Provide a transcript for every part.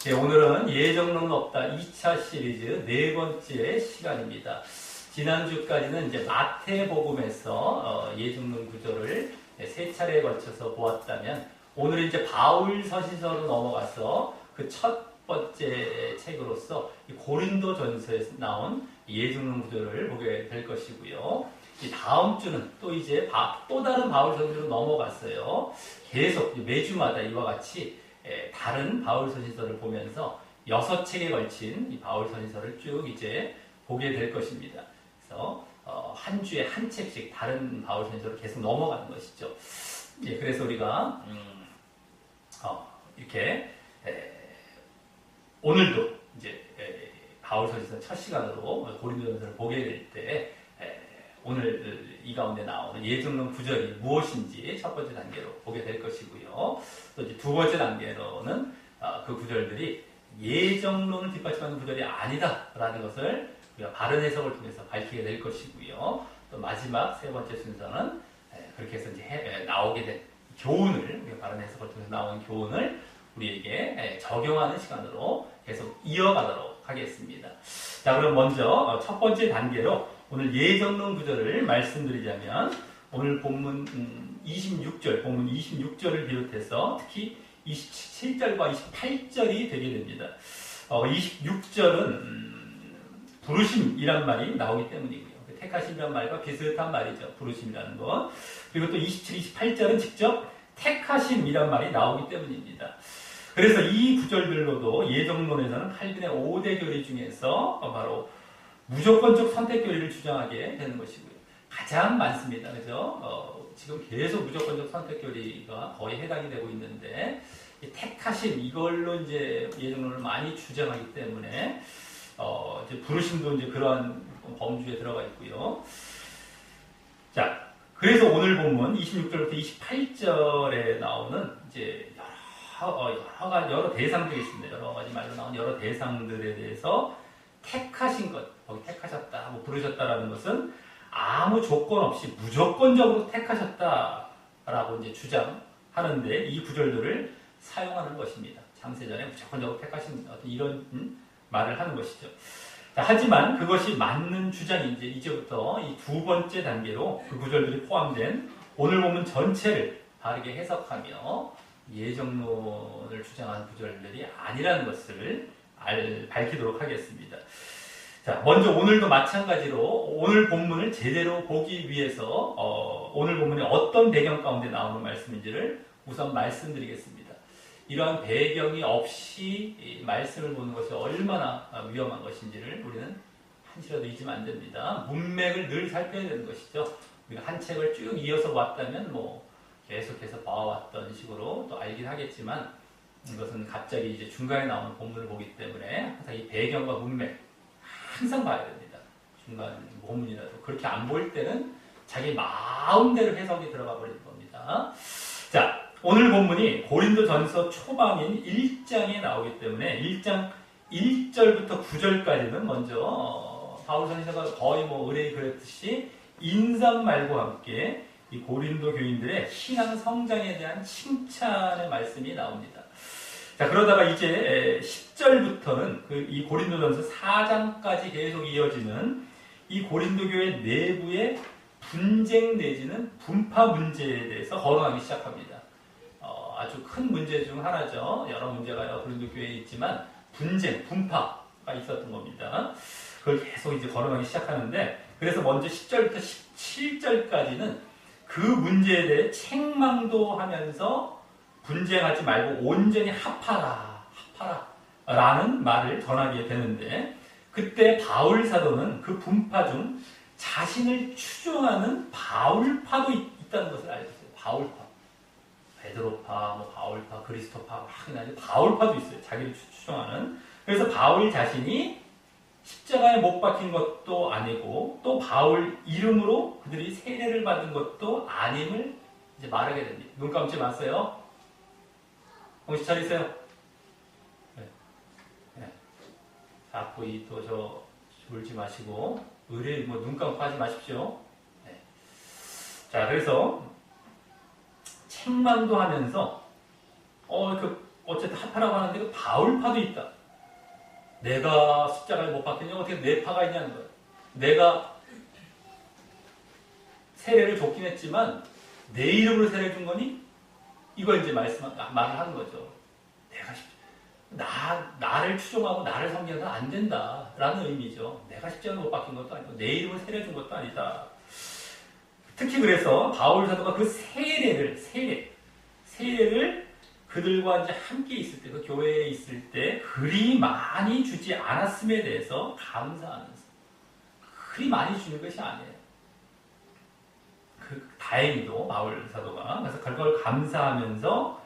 네, 오늘은 예정론은 없다 2차 시리즈 네 번째 시간입니다. 지난주까지는 이제 마태복음에서 예정론 구조를 세 차례에 걸쳐서 보았다면 오늘은 이제 바울 서신서로 넘어가서 그 첫 번째 책으로서 고린도전서에서 나온 예정론 구조를 보게 될 것이고요. 이 다음 주는 또 이제 또 다른 바울 서신서로 넘어갔어요. 계속 매주마다 이와 같이 다른 바울 서신서를 보면서 6책에 걸친 이 바울 서신서를 쭉 이제 보게 될 것입니다. 그래서 한 주에 한 책씩 다른 바울 서신서로 계속 넘어가는 것이죠. 예, 그래서 우리가 이렇게 오늘도 이제 바울 서신서 첫 시간으로 고린도전서를 보게 될 때 오늘 이 가운데 나오는 예정론 구절이 무엇인지 첫 번째 단계로 보게 될 것이고요. 또 이제 두 번째 단계로는 그 구절들이 예정론을 뒷받침하는 구절이 아니다라는 것을 우리가 바른 해석을 통해서 밝히게 될 것이고요. 또 마지막 세 번째 순서는 그렇게 해서 이제 나오게 된 교훈을, 우리가 바른 해석을 통해서 나온 교훈을 우리에게 적용하는 시간으로 계속 이어가도록 하겠습니다. 자, 그럼 먼저 첫 번째 단계로 오늘 예정론 구절을 말씀드리자면 오늘 본문 26절, 본문 26절을 비롯해서 특히 27절과 28절이 되게 됩니다. 26절은 부르심이란 말이 나오기 때문이고요. 택하심이란 말과 비슷한 말이죠. 부르심이라는 것. 그리고 또 27, 28절은 직접 택하심이란 말이 나오기 때문입니다. 그래서 이 구절들로도 예정론에서는 칼빈의 5대 교리 중에서 바로 무조건적 선택 교리를 주장하게 되는 것이고요. 가장 많습니다. 그죠? 지금 계속 무조건적 선택 교리가 거의 해당이 되고 있는데, 이 택하심, 이걸로 이제 예정론을 많이 주장하기 때문에, 이제 부르심도 이제 그러한 범주에 들어가 있고요. 자, 그래서 오늘 본문 26절부터 28절에 나오는 이제 여러 대상들이 있습니다. 여러 가지 말로 나온 여러 대상들에 대해서 택하신 것, 거기 택하셨다, 뭐 부르셨다라는 것은 아무 조건 없이 무조건적으로 택하셨다라고 이제 주장하는데 이 구절들을 사용하는 것입니다. 창세전에 무조건적으로 택하신 어떤 이런 말을 하는 것이죠. 자, 하지만 그것이 맞는 주장인지 이제부터 이 두 번째 단계로 그 구절들이 포함된 오늘 본문 전체를 바르게 해석하며 예정론을 주장하는 구절들이 아니라는 것을 밝히도록 하겠습니다. 자, 먼저 오늘도 마찬가지로 오늘 본문을 제대로 보기 위해서 오늘 본문이 어떤 배경 가운데 나오는 말씀인지를 우선 말씀드리겠습니다. 이러한 배경이 없이 말씀을 보는 것이 얼마나 위험한 것인지를 우리는 한시라도 잊으면 안 됩니다. 문맥을 늘 살펴야 되는 것이죠. 우리가 한 책을 쭉 이어서 봤다면 계속해서 봐왔던 식으로 또 알긴 하겠지만 이것은 갑자기 이제 중간에 나오는 본문을 보기 때문에 항상 이 배경과 문맥 항상 봐야 됩니다. 중간 본문이라도 그렇게 안 보일 때는 자기 마음대로 해석이 들어가 버리는 겁니다. 자, 오늘 본문이 고린도전서 초반인 1장에 나오기 때문에 1장 1절부터 9절까지는 먼저 바울 선지자가 거의 의뢰에 그랬듯이 인사말과 함께 이 고린도 교인들의 신앙 성장에 대한 칭찬의 말씀이 나옵니다. 자, 그러다가 이제 10절부터는 이 고린도전서 4장까지 계속 이어지는 이 고린도 교회 내부의 분쟁 내지는 분파 문제에 대해서 거론하기 시작합니다. 아주 큰 문제 중 하나죠. 여러 문제가 고린도 교회에 있지만 분쟁, 분파가 있었던 겁니다. 그걸 계속 이제 거론하기 시작하는데 그래서 먼저 10절부터 17절까지는 그 문제에 대해 책망도 하면서 분쟁하지 말고 온전히 합하라 라는 말을 전하게 되는데 그때 바울 사도는 그 분파 중 자신을 추종하는 바울파도 있다는 것을 알고 있어요. 바울파. 베드로파, 바울파, 그리스도파, 바울파도 있어요. 자기를 추종하는. 그래서 바울 자신이 십자가에 못 박힌 것도 아니고 또 바울 이름으로 그들이 세례를 받은 것도 아님을 이제 말하게 됩니다. 눈 감지 마세요. 정신 차리세요. 네. 자꾸 졸지 마시고 의뢰 눈 감고 하지 마십시오. 네. 자, 그래서 책망도 하면서 어쨌든 하파라고 하는데 그 바울파도 있다. 내가 십자가에 못 박혔냐? 어떻게 내 파가 있냐는 거예요. 내가 세례를 줬긴 했지만 내 이름으로 세례 준 거니? 이걸 이제 말을 하는 거죠. 나를 추종하고 나를 섬기는 건 안 된다라는 의미죠. 내가 십자가에 못 박힌 것도 아니고 내 이름을 세례 준 것도 아니다. 특히 그래서 바울 사도가 그 세례를 그들과 이제 함께 있을 때, 그 교회에 있을 때 그리 많이 주지 않았음에 대해서 감사하면서, 그리 많이 주는 것이 아니에요. 다행히도 바울 사도가 그래서 그걸 감사하면서,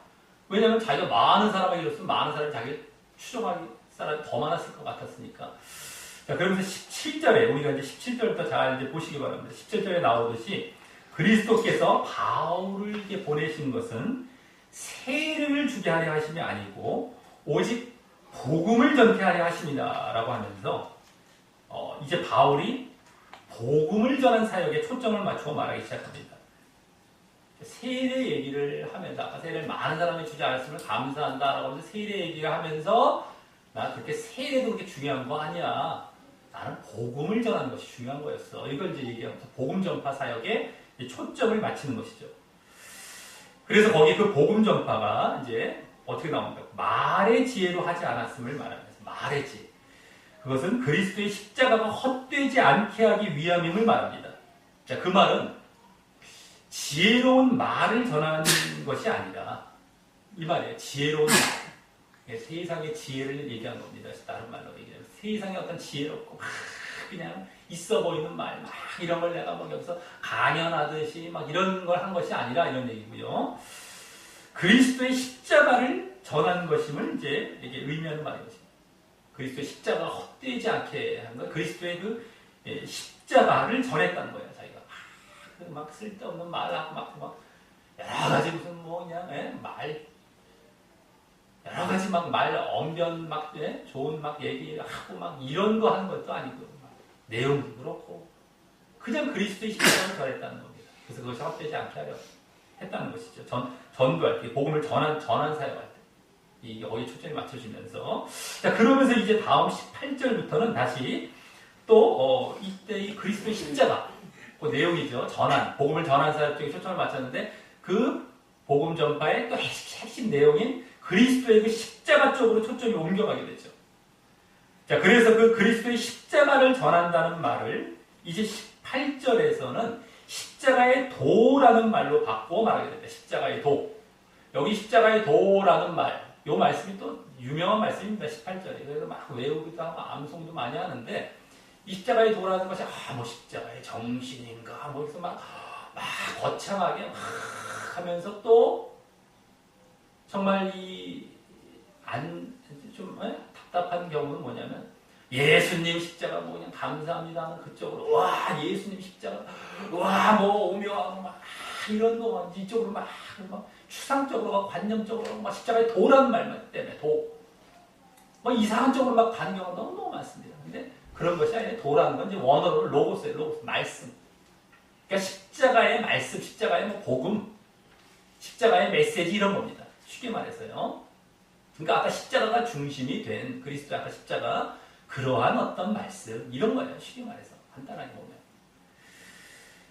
왜냐하면 자기가 많은 사람에게 줬으면 많은 사람이 자기를 추종할 사람이 더 많았을 것 같았으니까. 자, 그러면서 17절에 우리가 이제 17절부터 잘 이제 보시기 바랍니다. 17절에 나오듯이 그리스도께서 바울을 이렇게 보내신 것은 세례를 주게 하려 하심이 아니고 오직 복음을 전케 하려 하심이다라고 하면서 이제 바울이 복음을 전한 사역에 초점을 맞추고 말하기 시작합니다. 세례 얘기를 하면서, 아까 세례를 많은 사람이 주지 않았으면 감사한다라고 해서 세례 얘기를 하면서, 나 그렇게 세례도 그렇게 중요한 거 아니야. 나는 복음을 전하는 것이 중요한 거였어. 이걸 이제 얘기하면서 복음 전파 사역에 초점을 맞추는 것이죠. 그래서 거기 그 복음 전파가 이제 어떻게 나옵니까? 말의 지혜로 하지 않았음을 말하면서, 말의 지혜. 그것은 그리스도의 십자가가 헛되지 않게 하기 위함임을 말합니다. 자, 그 말은 지혜로운 말을 전하는 것이 아니라, 이 말이에요. 지혜로운 말. 세상의 지혜를 얘기한 겁니다. 다른 말로 얘기하면 세상에 어떤 지혜롭고 막 그냥 있어 보이는 말, 막 이런 걸 내가 뭐 여기서 강연하듯이 막 이런 걸 한 것이 아니라 이런 얘기고요. 그리스도의 십자가를 전한 것임을 이제 이게 의미하는 말인 것입니다. 그리스도의 십자가가 헛되지 않게 한 것, 그리스도의 그 십자가를 전했다는 거예요. 자기가 막 쓸데없는 말하고 막 여러 가지 무슨 뭐 그냥 여러 가지 막 말 언변 막 좋은 막 얘기하고 막 이런 거 하는 것도 아니고 내용도 그렇고 그냥 그리스도의 십자가를 전했다는 겁니다. 그래서 그것이 헛되지 않게 하려 했다는 것이죠. 전도할 때 복음을 전한 사역할 때 이게 거기 초점이 맞춰지면서, 자, 그러면서 이제 다음 18절부터는 다시 또 이때 이 그리스도의 십자가 그 내용이죠. 복음을 전한 사역 쪽에 초점을 맞췄는데 그 복음 전파의 또 핵심 내용인 그리스도의 그 십자가 쪽으로 초점이 옮겨가게 되죠. 자, 그래서 그 그리스도의 십자가를 전한다는 말을 이제 18절에서는 십자가의 도라는 말로 바꾸어 말하게 됩니다. 십자가의 도. 여기 십자가의 도라는 말, 이 말씀이 또 유명한 말씀입니다. 18절에. 그래서 막 외우기도 하고 암송도 많이 하는데, 이 십자가의 도라는 것이 뭐 십자가의 정신인가 뭐 그래서 막 거창하게 막 하면서 또 정말 좀 답답한 경우는 뭐냐면 예수님 십자가 뭐 그냥 감사합니다 하는 그쪽으로 와 예수님 십자가 와 뭐 오묘하고 막 이런 거 이쪽으로 막 추상적으로 막 관념적으로 막 십자가의 도라는 말만 때문에 뭐 이상한 쪽으로 막 가는 경우가 너무 많습니다. 근데 그런 것이 아니라 도라는 건 이제 원어로 로고스예요. 로고스 말씀. 그러니까 십자가의 말씀, 십자가의 뭐 복음, 십자가의 메시지 이런 겁니다. 쉽게 말해서요. 그러니까 아까 십자가가 중심이 된 그리스도 아까 십자가 그러한 어떤 말씀 이런 거예요. 쉽게 말해서 간단하게 보면.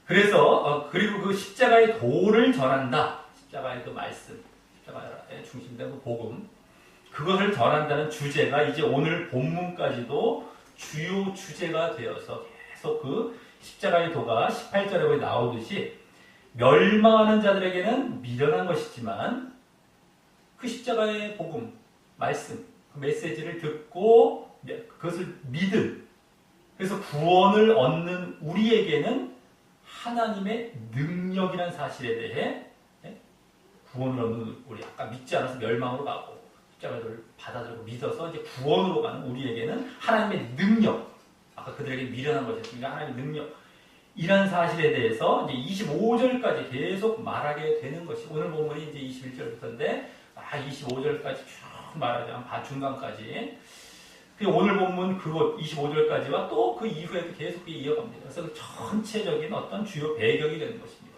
그래서 그리고 그 십자가의 도를 전한다. 십자가의 그 말씀, 십자가에 중심된 그 복음, 그것을 전한다는 주제가 이제 오늘 본문까지도 주요 주제가 되어서 계속 그 십자가의 도가 18절에 나오듯이 멸망하는 자들에게는 미련한 것이지만 그 십자가의 복음, 말씀, 그 메시지를 듣고 그것을 믿음, 그래서 구원을 얻는 우리에게는 하나님의 능력이라는 사실에 대해 구원을 얻는 우리 아까 믿지 않아서 멸망으로 가고 십자가를 받아들이고 믿어서 이제 구원으로 가는 우리에게는 하나님의 능력, 아까 그들에게 미련한 것이었으니까 하나님의 능력이라는 사실에 대해서 이제 25절까지 계속 말하게 되는 것이 오늘 본문이 이제 21절부터인데 25절까지 쭉 말하자면 중간까지 오늘 본문 그것 25절까지와 또 그 이후에도 계속 이어갑니다. 그래서 그 전체적인 어떤 주요 배경이 되는 것입니다.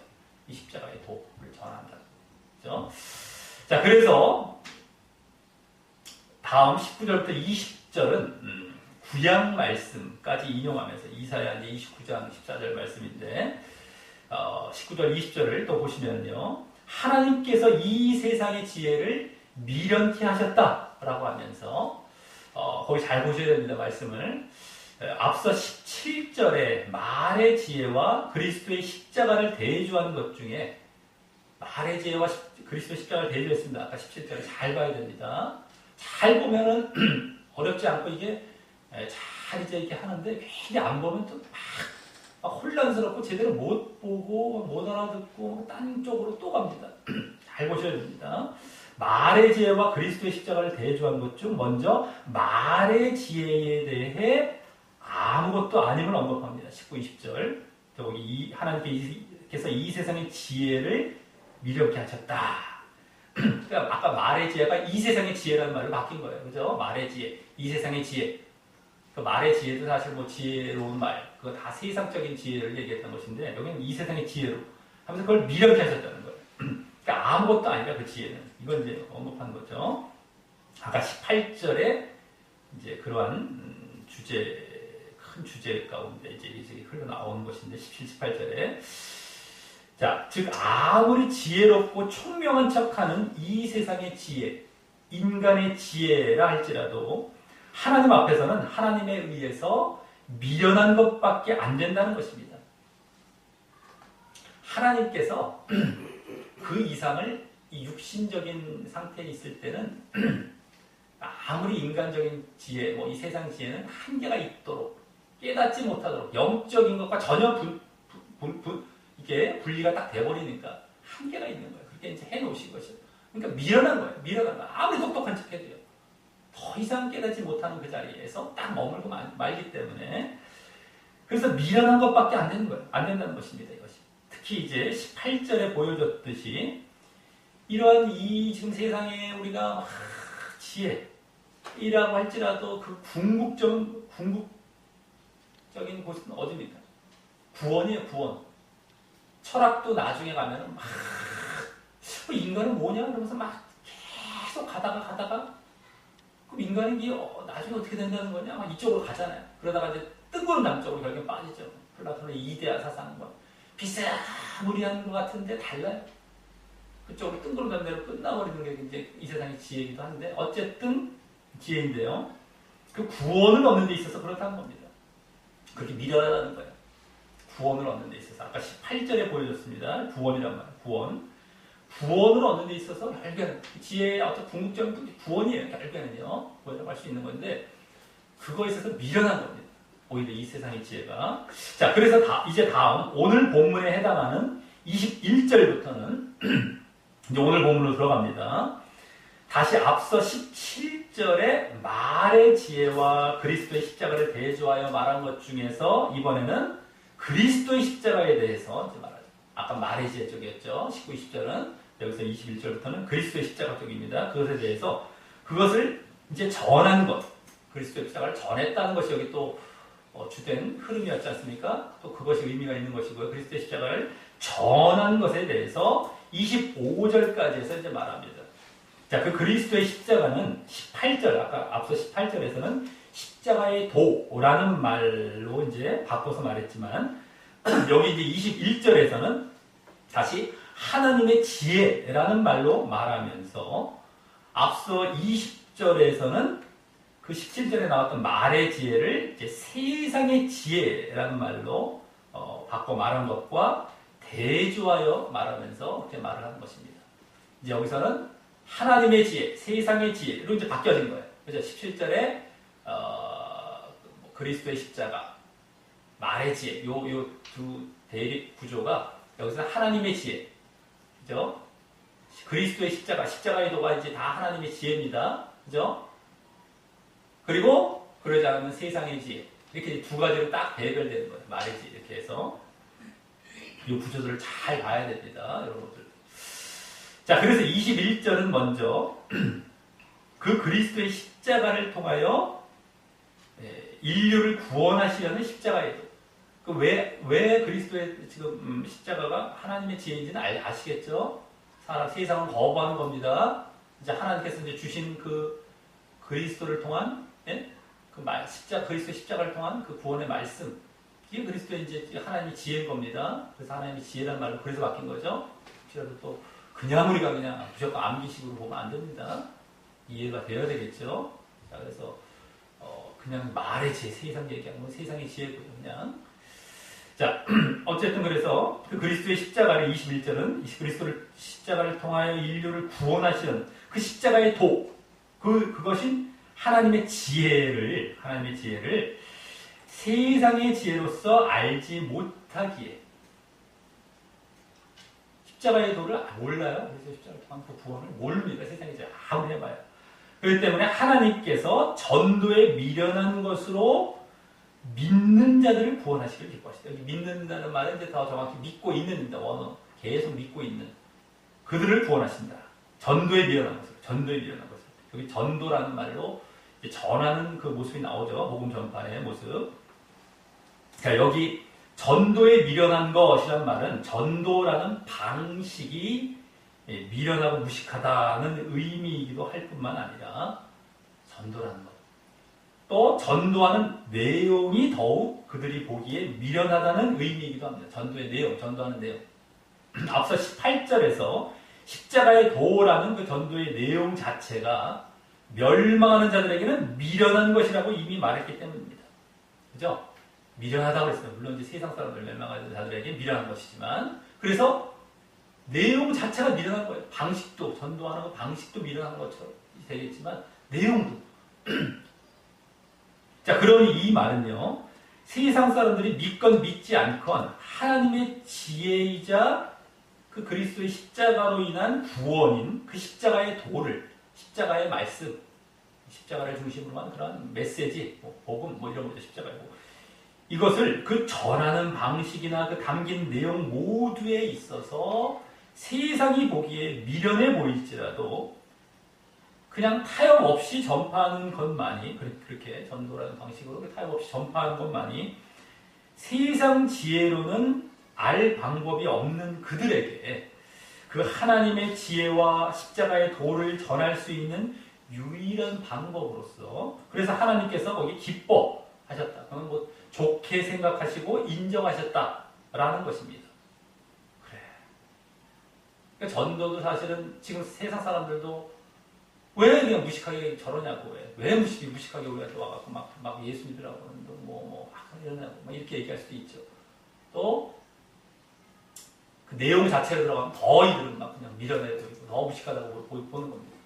이 십자가의 도를 전한다. 그렇죠? 자, 그래서 다음 19절부터 20절은 구약 말씀까지 인용하면서 이사야 이제 29장 14절 말씀인데 19절 20절을 또 보시면요. 하나님께서 이 세상의 지혜를 미련케 하셨다라고 하면서 거기 잘 보셔야 됩니다. 말씀을. 앞서 17절에 말의 지혜와 그리스도의 십자가를 대조하는 것 중에 말의 지혜와 그리스도의 십자가를 대조했습니다. 아까 17절에 잘 봐야 됩니다. 잘 보면은 어렵지 않고 이게 잘 이제 이렇게 하는데 괜히 안 보면 또 막 혼란스럽고 제대로 못 보고 못 알아듣고 딴 쪽으로 또 갑니다. 잘 보셔야 됩니다. 말의 지혜와 그리스도의 십자가를 대조한 것 중 먼저 말의 지혜에 대해 아무것도 아님을 언급합니다. 19, 20절. 여기 하나님께서 이 세상의 지혜를 미련케 하셨다. 그러니까 아까 말의 지혜가 이 세상의 지혜라는 말로 바뀐 거예요. 그죠? 말의 지혜, 이 세상의 지혜. 그 말의 지혜도 사실 뭐 지혜로운 말, 그거 다 세상적인 지혜를 얘기했던 것인데 여기는 이 세상의 지혜로 하면서 그걸 미련케 하셨다는 거예요. 그러니까 아무것도 아니다 그 지혜는. 이건 이제 언급한 거죠. 아까 18절에 이제 그러한 큰 주제 가운데 이제 흘러나오는 것인데 17, 18절에 자, 즉 아무리 지혜롭고 총명한 척하는 이 세상의 지혜, 인간의 지혜라 할지라도 하나님 앞에서는 하나님에 의해서 미련한 것밖에 안 된다는 것입니다. 하나님께서 그 이상을 이 육신적인 상태에 있을 때는 아무리 인간적인 지혜, 뭐 이 세상 지혜는 한계가 있도록 깨닫지 못하도록 영적인 것과 전혀 이게 분리가 딱 돼버리니까 한계가 있는 거예요. 그렇게 이제 해놓으신 것이죠. 그러니까 미련한 거예요. 미련한 거. 아무리 똑똑한 척 해도요. 더 이상 깨닫지 못하는 그 자리에서 딱 머물고 말기 때문에 그래서 미련한 것밖에 안 되는 거예요. 안 된다는 것입니다. 이것이. 특히 이제 18절에 보여줬듯이 이러한 이 지금 세상에 우리가 지혜이라고 할지라도 그 궁극적인 곳은 어디입니까? 구원이에요. 구원. 철학도 나중에 가면은 막 인간은 뭐냐? 그러면서 막 계속 가다가 그럼 인간이 나중에 어떻게 된다는 거냐? 막 이쪽으로 가잖아요. 그러다가 이제 뜬구름 남쪽으로 결국에 빠지죠. 플라톤의 이데아 사상과 비슷무리한 것 같은데 달라요. 그쪽으로 뜬구름 남대로 끝나버리는 게 이제 이 세상의 지혜이기도 한데 어쨌든 지혜인데요. 그 구원을 얻는 데 있어서 그렇다는 겁니다. 그렇게 미련하다는 거예요. 구원을 얻는 데 있어서 아까 18절에 보여줬습니다. 구원이란 말, 구원을 얻는 데 있어서 결국에는 지혜의 어떤 궁극적인 구원이에요. 결국에는요. 구원이라고 할 수 있는 건데 그거에 있어서 미련한 겁니다. 오히려 이 세상의 지혜가. 자, 그래서 이제 다음 오늘 본문에 해당하는 21절부터는 이제 오늘 본문으로 들어갑니다. 다시 앞서 17절에 말의 지혜와 그리스도의 십자가를 대조하여 말한 것 중에서 이번에는 그리스도의 십자가에 대해서 이제 말하죠. 아까 말의 지혜 쪽이었죠. 19, 20절은 여기서 21절부터는 그리스도의 십자가 쪽입니다. 그것에 대해서 그것을 이제 전한 것, 그리스도의 십자가를 전했다는 것이 여기 또 주된 흐름이었지 않습니까? 또 그것이 의미가 있는 것이고요. 그리스도의 십자가를 전한 것에 대해서 25절까지 해서 이제 말합니다. 자, 그 그리스도의 십자가는 18절, 아까 앞서 18절에서는 십자가의 도라는 말로 이제 바꿔서 말했지만, 여기 이제 21절에서는 다시 하나님의 지혜라는 말로 말하면서, 앞서 20절에서는 그 17절에 나왔던 말의 지혜를 이제 세상의 지혜라는 말로 바꿔 말한 것과 대조하여 말하면서 그렇게 말을 하는 것입니다. 이제 여기서는 하나님의 지혜, 세상의 지혜로 이제 바뀌어진 거예요. 그래서 17절에 그리스도의 십자가, 말의 지혜, 요 두 대립 구조가 여기서 하나님의 지혜, 그죠? 그리스도의 십자가의 도가 이제 다 하나님의 지혜입니다, 그죠? 그리고 그러지 않으면 세상의 지혜, 이렇게 두 가지로 딱 배별되는 거예요. 말의 지혜 이렇게 해서 이 구조들을 잘 봐야 됩니다, 여러분들. 자, 그래서 21절은 먼저 그 그리스도의 십자가를 통하여 인류를 구원하시려는 십자가의 도. 왜 그리스도의 지금 십자가가 하나님의 지혜인지는 아시겠죠? 세상을 거부하는 겁니다. 이제 하나님께서 이제 주신 그 그리스도를 통한 예? 그리스도 십자가를 통한 그 구원의 말씀. 이게 그리스도의 이제 하나님의 지혜인 겁니다. 그래서 하나님의 지혜라는 말로 그래서 바뀐 거죠. 혹시라도 또 그냥 우리가 그냥 무조건 암기식으로 보면 안 됩니다. 이해가 되어야 되겠죠. 자, 그래서 그냥 말의 지혜, 세상 얘기하는 건 세상의 지혜고요. 그냥. 자, 어쨌든 그래서 그 그리스도의 십자가를 21절은 그리스도를 십자가를 통하여 인류를 구원하시는 그 십자가의 그것이 하나님의 지혜를 세상의 지혜로서 알지 못하기에 십자가의 도를 몰라요. 그래서 십자가를 통한 그 구원을 모릅니다. 세상에 이제 아무리 해봐요. 그렇기 때문에 하나님께서 전도에 미련한 것으로 믿는 자들을 구원하시길 기뻐하시다. 여기 믿는다는 말은 이제 더 정확히 믿고 있는입니다. 원어 계속 믿고 있는 그들을 구원하신다. 전도에 미련한 것을. 여기 전도라는 말로 전하는 그 모습이 나오죠. 복음 전파의 모습. 자, 여기 전도에 미련한 것이란 말은 전도라는 방식이 미련하고 무식하다는 의미이기도 할 뿐만 아니라 전도라는 것. 또 전도하는 내용이 더욱 그들이 보기에 미련하다는 의미이기도 합니다. 전도의 내용, 전도하는 내용. 앞서 18절에서 십자가의 도라는 그 전도의 내용 자체가 멸망하는 자들에게는 미련한 것이라고 이미 말했기 때문입니다. 그죠? 미련하다고 했어요. 물론 이제 세상 사람들 멸망하는 자들에게 미련한 것이지만, 그래서 내용 자체가 미련한 거예요. 방식도, 전도하는 방식도 미련한 것처럼 되겠지만, 내용도. 자, 그러니 이 말은요, 세상 사람들이 믿건 믿지 않건 하나님의 지혜이자 그 그리스도의 십자가로 인한 구원인 그 십자가의 도를, 십자가의 말씀, 십자가를 중심으로 한 그런 메시지, 복음, 이런 거죠, 십자가고. 이것을 그 전하는 방식이나 그 담긴 내용 모두에 있어서 세상이 보기에 미련해 보일지라도 그냥 타협 없이 전파하는 것만이, 그렇게 전도라는 방식으로 타협 없이 전파하는 것만이 세상 지혜로는 알 방법이 없는 그들에게 그 하나님의 지혜와 십자가의 도를 전할 수 있는 유일한 방법으로서, 그래서 하나님께서 거기 기뻐하셨다. 그건 뭐 좋게 생각하시고 인정하셨다라는 것입니다. 그래. 그러니까 전도도 사실은 지금 세상 사람들도 왜 그냥 무식하게 저러냐고, 왜 무식하게 우리한테 와갖고 막 예수 믿으라고 이러냐고, 이렇게 얘기할 수도 있죠. 또, 그 내용 자체로 들어가면 더 이들은 막 그냥 미련해 보이고, 더 무식하다고 보는 겁니다.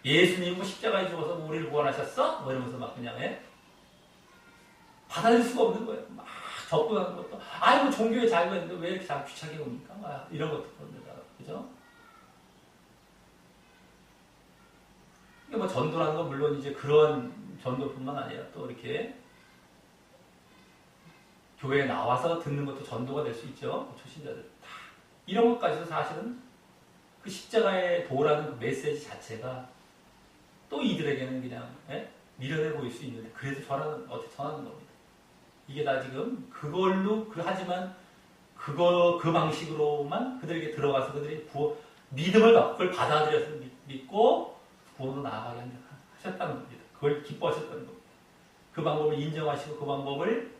예수님 십자가에 죽어서 우리를 구원하셨어? 이러면서 막 그냥 받아들일 수가 없는 거예요. 막 접근하는 것도, 아이고, 종교의 자유가 있는데 왜 이렇게 자꾸 귀찮게 옵니까? 이런 것도 그럽니다. 그죠? 뭐 전도라는 건 물론 이제 그런 전도뿐만 아니라 또 이렇게 교회에 나와서 듣는 것도 전도가 될 수 있죠. 초신자들 다 이런 것까지도 사실은 그 십자가의 도라는 그 메시지 자체가 또 이들에게는 그냥 미련해 보일 수 있는데 그래도 어떻게 전하는 겁니다. 이게 다 지금 그걸로 하지만 그 방식으로만 그들에게 들어가서 그들이 믿음을 갖고 그걸 받아들여서 믿고 구원으로 나아가게 하셨다는 겁니다. 그걸 기뻐하셨다는 겁니다. 그 방법을 인정하시고 그 방법을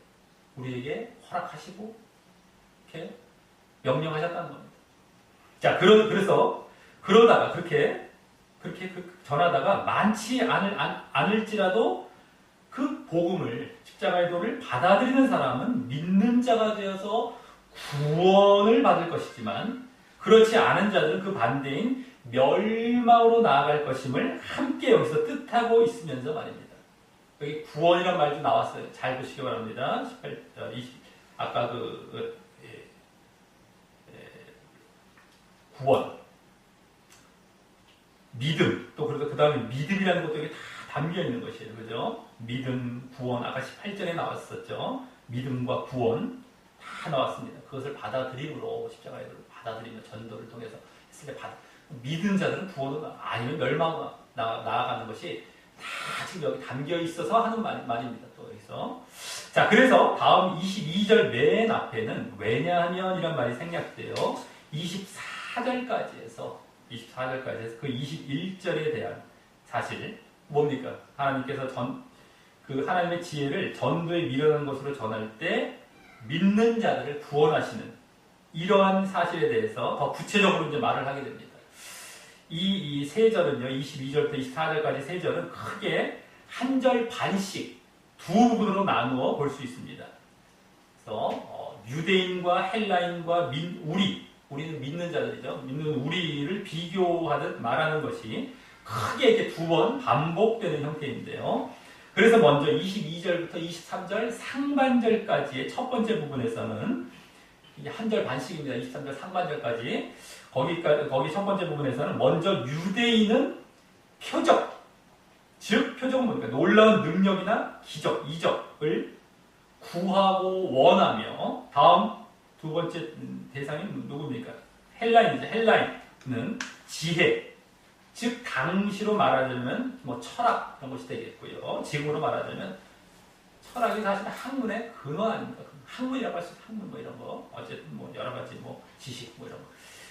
우리에게 허락하시고 이렇게 명령하셨다는 겁니다. 자, 그래서 그러다가 그렇게 전하다가 많지 않을지라도 그 복음을, 십자가의 도를 받아들이는 사람은 믿는 자가 되어서 구원을 받을 것이지만, 그렇지 않은 자들은 그 반대인 멸망으로 나아갈 것임을 함께 여기서 뜻하고 있으면서 말입니다. 여기 구원이란 말도 나왔어요. 잘 보시기 바랍니다. 20, 아까 구원, 믿음, 또 그리고 그 다음에 믿음이라는 것도 여기 다 담겨 있는 것이에요. 그죠? 믿음, 구원, 아까 18절에 나왔었죠. 믿음과 구원 다 나왔습니다. 그것을 받아들임으로, 십자가의 도를 받아들이며 전도를 통해서 했을 때 믿은 자들은 구원을 아니면 멸망으로 나아가는 것이 다 지금 여기 담겨 있어서 하는 말입니다. 또 여기서. 자, 그래서 다음 22절 맨 앞에는 왜냐하면 이란 말이 생략돼요. 24절까지 해서 그 21절에 대한 사실, 뭡니까? 하나님께서 그 하나님의 지혜를 전도에 미련한 것으로 전할 때 믿는 자들을 구원하시는 이러한 사실에 대해서 더 구체적으로 이제 말을 하게 됩니다. 이 세 절은요, 22절부터 24절까지 세 절은 크게 한 절 반씩 두 부분으로 나누어 볼 수 있습니다. 그래서 유대인과 헬라인과 우리는 믿는 자들이죠. 믿는 우리를 비교하듯 말하는 것이 크게 이렇게 두 번 반복되는 형태인데요. 그래서 먼저 22절부터 23절 상반절까지의 첫 번째 부분에서는 한 절 반씩입니다. 23절 상반절까지 거기 첫 번째 부분에서는 먼저 유대인은 표적, 즉 표적은 뭡니까? 놀라운 능력이나 기적, 이적을 구하고 원하며 다음 두 번째 대상이 누굽니까? 헬라인이죠. 헬라인은 지혜, 즉 당시로 말하자면 뭐 철학 이런 것이 되겠고요. 지금으로 말하자면 철학이 사실 학문의 근원 아닙니까? 학문이라고 할 수 있는 학문 뭐 이런 거 어쨌든 뭐 여러 가지 뭐 지식 뭐 이런 거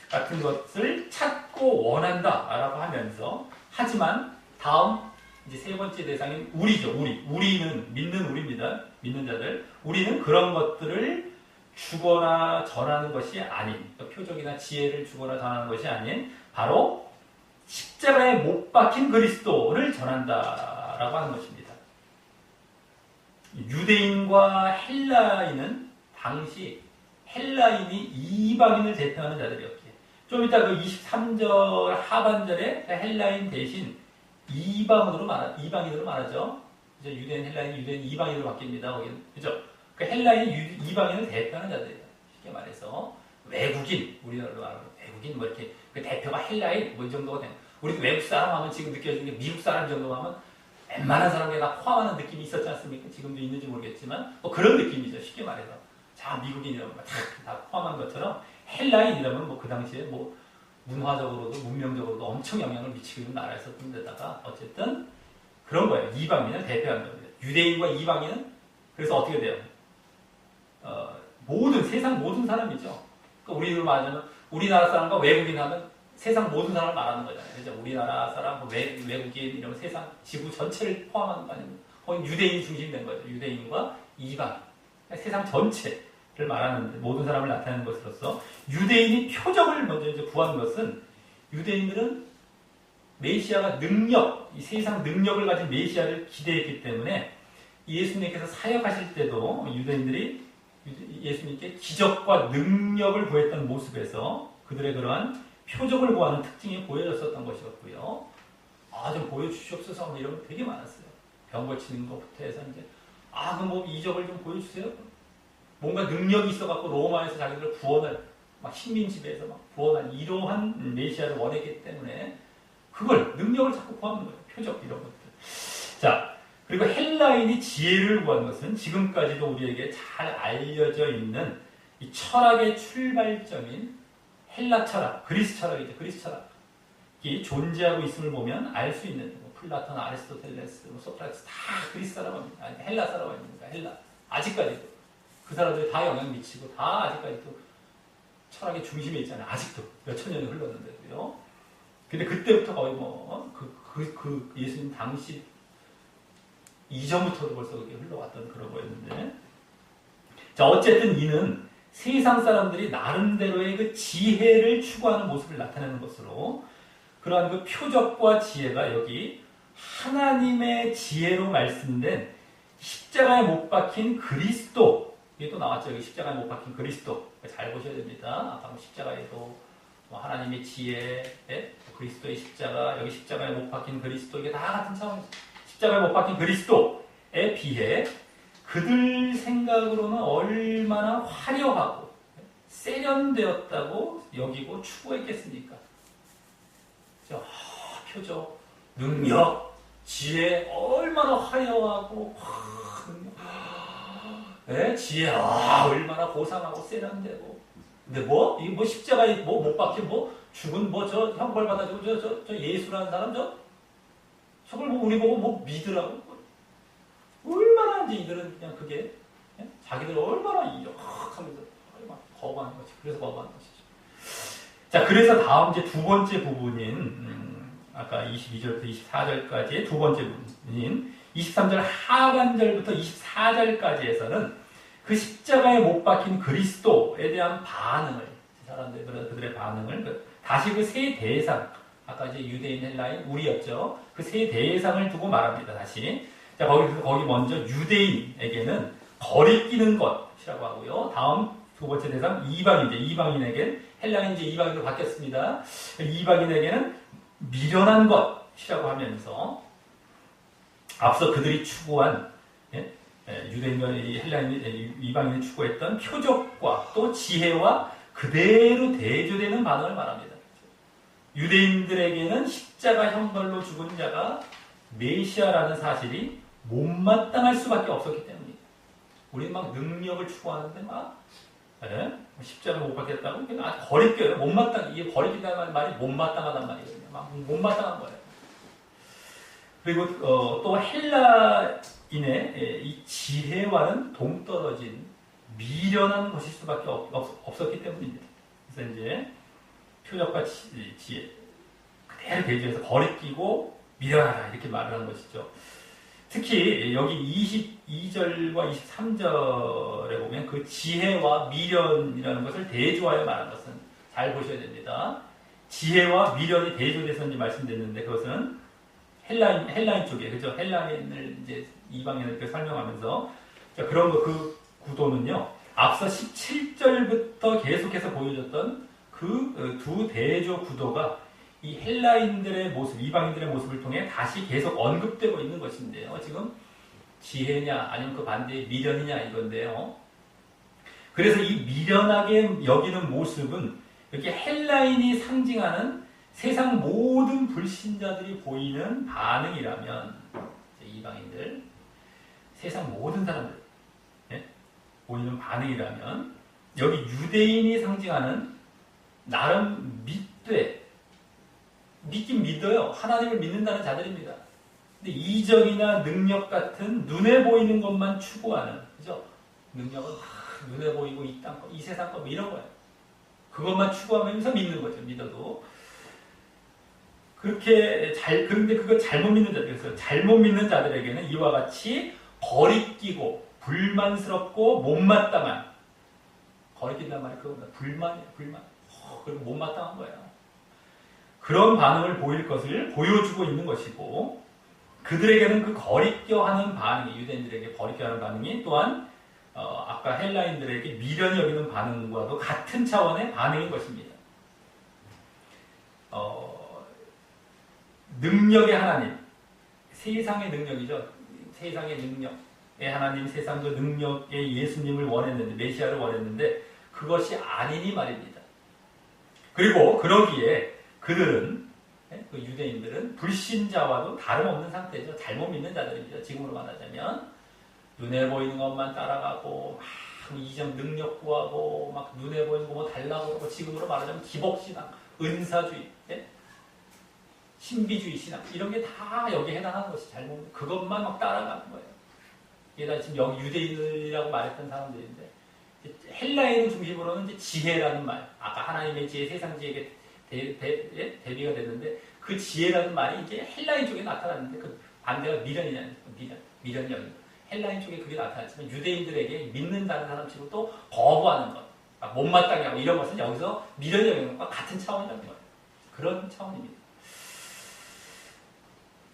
같은 것을 찾고 원한다라고 하면서 하지만 다음 이제 세 번째 대상인 우리죠. 우리는 믿는 우리입니다. 믿는 자들. 우리는 그런 것들을 주거나 전하는 것이 아닌 그러니까 표적이나 지혜를 주거나 전하는 것이 아닌 바로 십자가에 못 박힌 그리스도를 전한다라고 하는 것입니다. 유대인과 헬라인은 당시 헬라인이 이방인을 대표하는 자들이었기에 좀 이따 그 23절 하반절에 헬라인 대신 이방인으로 말하죠. 이제 유대인, 헬라인, 유대인, 이방인으로 바뀝니다. 거기는 그죠? 그 헬라인이 이방인을 대표하는 자들이에요. 쉽게 말해서 외국인, 우리나라로 말하는 외국인 뭐 이렇게 그 대표가 헬라인 뭐 이 정도가 되는. 우리도 외국 사람 하면 지금 느껴지는 게 미국 사람 정도 하면 웬만한 사람들이 다 포함하는 느낌이 있었지 않습니까? 지금도 있는지 모르겠지만 뭐 그런 느낌이죠. 쉽게 말해서 자 미국인이라면 다 포함한 것처럼 헬라인이라면 뭐 그 당시에 뭐 문화적으로도 문명적으로도 엄청 영향을 미치고 있는 나라였었던 데다가 어쨌든 그런 거예요. 이방인을 대표하는 겁니다. 유대인과 이방인은 그래서 어떻게 돼요? 세상 모든 사람이죠. 그러니까 우리로 말하자면 우리나라 사람과 외국인 하면 세상 모든 사람을 말하는 거잖아요. 그죠? 우리나라 사람, 뭐 외국인 이런 세상 지구 전체를 포함하는 거 아닙니까? 거의 유대인이 중심된 거죠. 유대인과 이방 세상 전체를 말하는 모든 사람을 나타내는 것으로서 유대인이 표적을 먼저 이제 구한 것은 유대인들은 메시아가 이 세상 능력을 가진 메시아를 기대했기 때문에 예수님께서 사역하실 때도 유대인들이 예수님께 기적과 능력을 구했던 모습에서 그들의 그러한 표적을 구하는 특징이 보여졌었던 것이었고요. 좀 보여주시옵소서 이런 거 되게 많았어요. 병 고치는 것부터 해서 이제 그럼 뭐 이적을 좀 보여주세요. 뭔가 능력이 있어갖고 로마에서 자기들 구원을 막 식민지배에서 막 구원한 이러한 메시아를 원했기 때문에 그걸 능력을 자꾸 구하는 거예요. 표적 이런 것들. 자 그리고 헬라인이 지혜를 구한 것은 지금까지도 우리에게 잘 알려져 있는 이 철학의 출발점인 헬라 철학, 그리스 철학이죠. 그리스 철학이 존재하고 있음을 보면 알 수 있는 뭐 플라톤, 아리스토텔레스, 소크라테스 다 그리스 사람입니다. 아니 헬라 사람입니다. 헬라 아직까지도 그 사람들이 다 영향 미치고 다 아직까지도 철학의 중심에 있잖아요. 아직도 몇천 년이 흘렀는데도요. 근데 그때부터 거의 그 예수님 당시 이전부터도 벌써 그렇게 흘러왔던 그런 거였는데 자 어쨌든 이는 세상 사람들이 나름대로의 그 지혜를 추구하는 모습을 나타내는 것으로 그러한 그 표적과 지혜가 여기 하나님의 지혜로 말씀된 십자가에 못 박힌 그리스도 이게 또 나왔죠. 여기 십자가에 못 박힌 그리스도 잘 보셔야 됩니다. 아까 뭐 십자가에도 뭐 하나님의 지혜, 그리스도의 십자가, 여기 십자가에 못 박힌 그리스도 이게 다 같은 차원이죠. 십자가에 못 박힌 그리스도에 비해 그들 생각으로는 얼마나 화려하고 세련되었다고 여기고 추구했겠습니까? 표적, 능력, 지혜 얼마나 화려하고 지혜 얼마나 고상하고 세련되고 근데 이게 뭐 십자가에 못 박힌 죽은 저 형벌 받아주고 저 예수라는 사람 저걸 우리 보고 믿으라고 얼마나 이제 이들은 그냥 그게 자기들 얼마나 하면서 얼마나 거부하는 거지. 그래서 거부하는 것이죠. 자, 그래서 다음 이제 두 번째 부분인 아까 22절부터 24절까지의 두 번째 부분인 23절 하반절부터 24절까지에서는 그 십자가에 못 박힌 그리스도에 대한 반응을, 사람들, 그들의 반응을, 다시 그 세 대상, 아까 이제 유대인, 헬라인, 우리였죠. 그 세 대상을 두고 말합니다, 다시. 자, 거기 먼저 유대인에게는 거리끼는 것이라고 하고요. 다음 두 번째 대상, 이방인에게는, 헬라인 이제 이방인으로 바뀌었습니다. 이방인에게는 미련한 것이라고 하면서 앞서 그들이 추구한 유대인과 이방인이 추구했던 표적과 또 지혜와 그대로 대조되는 반응을 말합니다. 유대인들에게는 십자가 형벌로 죽은 자가 메시아라는 사실이 못마땅할 수밖에 없었기 때문입니다. 우리는 막 능력을 추구하는데 막 십자가 못 박겠다고 거리껴요. 이게 거리낀다는 말이 못마땅하단 말이거든요. 막 못마땅한 거예요. 그리고 또 헬라인의 이 지혜와는 동떨어진 미련한 것일 수밖에 없었기 때문입니다. 그래서 이제 표적과 지혜 그대로 대조해서 거리끼고 미련하라 이렇게 말을 하는 것이죠. 특히 여기 22절과 23절에 보면 그 지혜와 미련이라는 것을 대조하여 말한 것은 잘 보셔야 됩니다. 지혜와 미련이 대조돼서 이제 말씀드렸는데 그것은 헬라인 쪽에, 그죠? 헬라인을 이제 이방인에게 설명하면서 자, 그런 그 구도는요, 앞서 17절부터 계속해서 보여줬던 그 두 대조 구도가 이 헬라인들의 모습, 이방인들의 모습을 통해 다시 계속 언급되고 있는 것인데요. 지금 지혜냐 아니면 그 반대의 미련이냐 이건데요. 그래서 이 미련하게 여기는 모습은 이렇게 헬라인이 상징하는 세상 모든 불신자들이 보이는 반응이라면 이방인들, 세상 모든 사람들 보이는 반응이라면 여기 유대인이 상징하는 나름 믿긴 믿어요. 하나님을 믿는다는 자들입니다. 근데 이적이나 능력 같은 눈에 보이는 것만 추구하는, 그죠? 능력은 눈에 보이고 이 땅 거, 이 세상 거, 이런 거예요. 그것만 추구하면서 믿는 거죠. 믿어도. 그런데 그거 잘못 믿는 자들, 그래서 잘못 믿는 자들에게는 이와 같이 거리끼고 불만스럽고 못마땅한, 거리낀단 말이 그겁니다. 불만이에요. 불만. 그리고 못마땅한 거예요. 그런 반응을 보일 것을 보여주고 있는 것이고, 그들에게는 그 거리껴하는 반응이, 유대인들에게 거리껴하는 반응이 또한 아까 헬라인들에게 미련히 여기는 반응과도 같은 차원의 반응인 것입니다. 능력의 하나님, 세상의 능력이죠. 세상의 능력의 하나님, 세상도 능력의 예수님을 원했는데, 메시아를 원했는데 그것이 아니니 말입니다. 그리고 그러기에 그들은, 그 유대인들은 불신자와도 다름없는 상태죠. 잘못 믿는 자들이죠. 지금으로 말하자면 눈에 보이는 것만 따라가고 막 이적 능력 구하고 막 눈에 보이는 것만 달라고 그러고, 지금으로 말하자면 기복신앙, 은사주의, 신비주의 신앙, 이런 게 다 여기에 해당하는 것이 잘못, 그것만 막 따라가는 거예요. 이게 다 지금 여기 유대인이라고 말했던 사람들인데, 헬라인 중심으로는 이제 지혜라는 말, 아까 하나님의 지혜, 세상 지혜에 대비가 됐는데, 그 지혜라는 말이 이제 헬라인 쪽에 나타났는데, 그 반대가 미련이냐는, 미련이 여기. 헬라인 쪽에 그게 나타났지만, 유대인들에게 믿는다는 사람 치고 또 거부하는 것, 못마땅해 하고 이런 것은 여기서 미련이 여기는 것과 같은 차원이라는 거예요. 그런 차원입니다.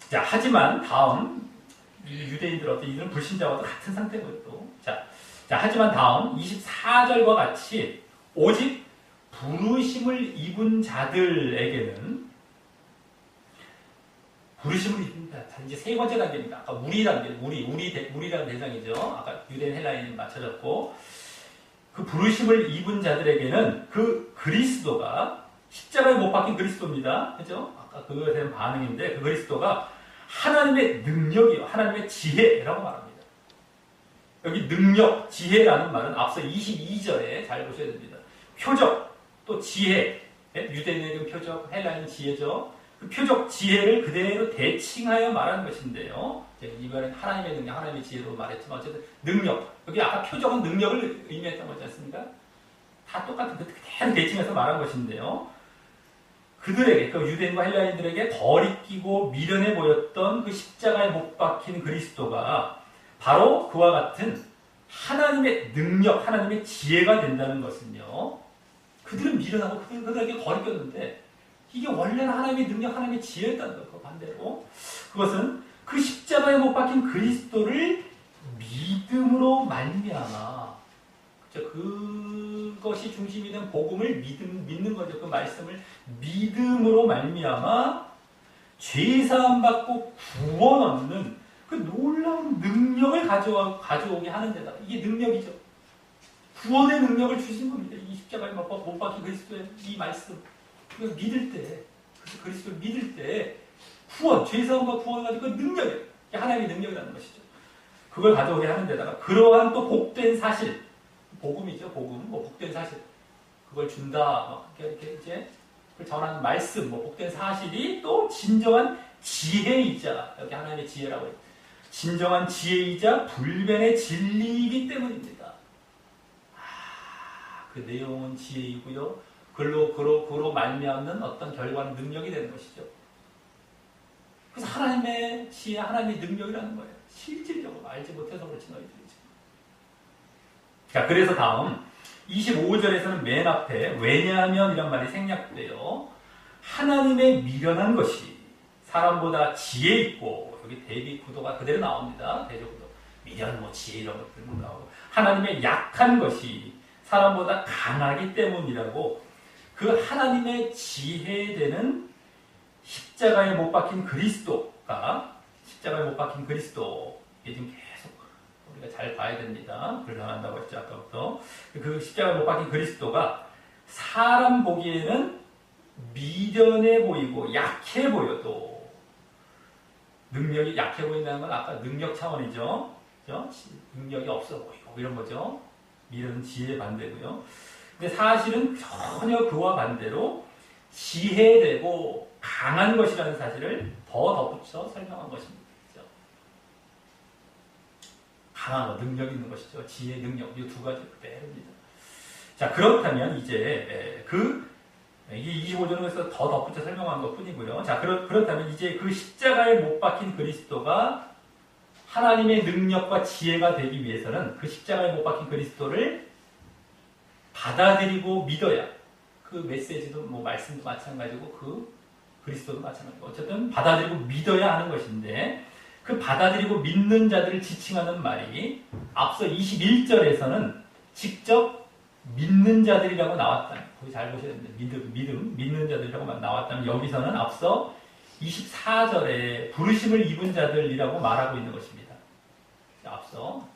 자, 하지만 다음, 유대인들 이들은 불신자와도 같은 상태고요, 또. 자, 하지만 다음 24절과 같이 오직 부르심을 입은 자들에게는, 부르심을 입은 자, 이제 세 번째 단계입니다. 아까 무리라는 대상이죠. 아까 유대인 헬라인이 맞춰졌고, 그 부르심을 입은 자들에게는 그 그리스도가 십자가에 못 박힌 그리스도입니다. 그죠? 아까 그거에 대한 반응인데, 그 그리스도가 하나님의 능력이요, 하나님의 지혜라고 말합니다. 여기 능력, 지혜라는 말은 앞서 22절에 잘 보셔야 됩니다. 표적, 또 지혜, 유대인에게는 표적, 헬라인은 지혜죠. 그 표적, 지혜를 그대로 대칭하여 말하는 것인데요. 이번엔 하나님의 능력, 하나님의 지혜로 말했지만 어쨌든 능력, 여기 아까 표적은 능력을 의미했던 거지 않습니까? 다 똑같은 그대로 대칭해서 말한 것인데요. 그들에게, 그 유대인과 헬라인들에게 거리끼고 미련해 보였던 그 십자가에 못 박힌 그리스도가 바로 그와 같은 하나님의 능력, 하나님의 지혜가 된다는 것은요. 그들은 미련하고 그들에게 거리꼈는데 이게 원래는 하나님의 능력, 하나님의 지혜였다는 것. 반대로 그것은 그 십자가에 못 박힌 그리스도를 믿음으로 말미암아, 그것이 중심이 된 복음을 믿는 거죠. 그 말씀을 믿음으로 말미암아 죄사함 받고 구원 얻는 그 놀라운 능력을 가져오게 하는 데다. 이게 능력이죠. 구원의 능력을 주신 겁니다. 이 십자가에 못 박힌 그리스도의 이 말씀. 그걸 믿을 때, 그리스도를 믿을 때 구원, 죄사함과 구원을 가지고 그 능력이에요. 하나님의 능력이라는 것이죠. 그걸 가져오게 하는 데다가 그러한 또 복된 사실, 복음이죠. 복음, 복된 사실. 그걸 준다. 이렇게 이제 그걸 전하는 말씀, 복된 사실이 또 진정한 지혜이자, 여기 하나님의 지혜라고 해요. 진정한 지혜이자 불변의 진리이기 때문입니다. 그 내용은 지혜이고요. 그로 말미암는 어떤 결과는 능력이 되는 것이죠. 그래서 하나님의 지혜, 하나님의 능력이라는 거예요. 실질적으로 알지 못해서 그렇지 너희들이 지금. 자, 그래서 다음 25절에서는 맨 앞에 왜냐하면 이란 말이 생략돼요. 하나님의 미련한 것이 사람보다 지혜 있고, 여기 대비 구도가 그대로 나옵니다. 대조구도. 미련, 지혜 이런 것들은 나오고, 하나님의 약한 것이 사람보다 강하기 때문이라고, 그 하나님의 지혜되는 십자가에 못 박힌 그리스도가, 십자가에 못 박힌 그리스도, 이게 지금 계속 우리가 잘 봐야 됩니다. 불편한다고 했죠, 아까부터. 그 십자가에 못 박힌 그리스도가 사람 보기에는 미련해 보이고 약해 보여도, 능력이 약해 보인다는 건 아까 능력 차원이죠. 그렇죠? 능력이 없어 보이고 이런 거죠. 미련은 지혜의 반대고요. 근데 사실은 전혀 그와 반대로 지혜되고 강한 것이라는 사실을 더 덧붙여 설명한 것입니다. 그렇죠? 강한 것, 능력 있는 것이죠. 지혜, 능력, 이 두 가지 그대로입니다. 자, 그렇다면 이제 이게 25절에서 더 덧붙여 설명한 것 뿐이고요. 자, 그렇다면 이제 그 십자가에 못 박힌 그리스도가 하나님의 능력과 지혜가 되기 위해서는 그 십자가에 못 박힌 그리스도를 받아들이고 믿어야, 그 메시지도 말씀도 마찬가지고 그 그리스도도 마찬가지고, 어쨌든 받아들이고 믿어야 하는 것인데, 그 받아들이고 믿는 자들을 지칭하는 말이 앞서 21절에서는 직접 믿는 자들이라고 나왔다면, 거기 잘 보셔야 됩니다. 믿는 자들이라고 나왔다면, 여기서는 앞서 24절에 부르심을 입은 자들이라고 말하고 있는 것입니다. 앞서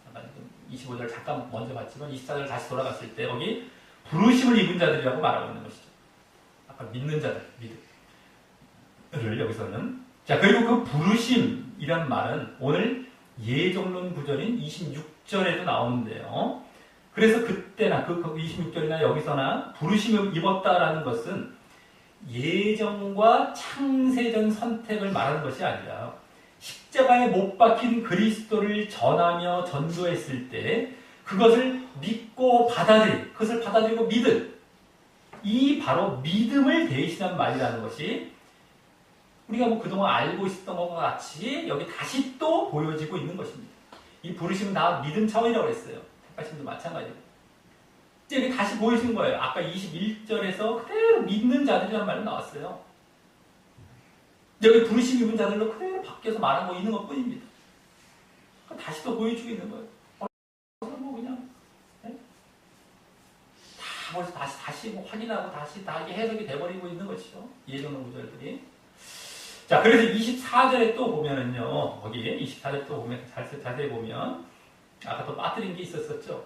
25절 잠깐 먼저 봤지만 24절 다시 돌아갔을 때 여기 부르심을 입은 자들이라고 말하고 있는 것이죠. 아까 믿는 자들, 믿음을 여기서는. 자, 그리고 그 부르심이란 말은 오늘 예정론 구절인 26절에도 나오는데요. 그래서 그때나 그 26절이나 여기서나 부르심을 입었다라는 것은 예정과 창세전 선택을 말하는 것이 아니라 십자가에 못 박힌 그리스도를 전하며 전도했을 때 그것을 믿고 그것을 받아들이고 믿은, 이 바로 믿음을 대신한 말이라는 것이 우리가 그동안 알고 있었던 것과 같이 여기 다시 또 보여지고 있는 것입니다. 이 부르심은 다 믿음 차원이라고 했어요. 택하심도 마찬가지고. 이제 여기 다시 보여주는 거예요. 아까 21절에서 그대로 믿는 자들이라는 말이 나왔어요. 여기 부르심 입은 자들로 그대로 바뀌어서 말하고 있는 것 뿐입니다. 다시 또 보여주고 있는 거예요. 그냥 다 벌써 다시 확인하고 다시 다 이게 해석이 돼버리고 있는 것이죠. 예정론 구절들이. 자, 그래서 24절에 또 보면은요, 거기에 24절에 또 보면 자세히 보면 아까 또 빠뜨린 게 있었었죠.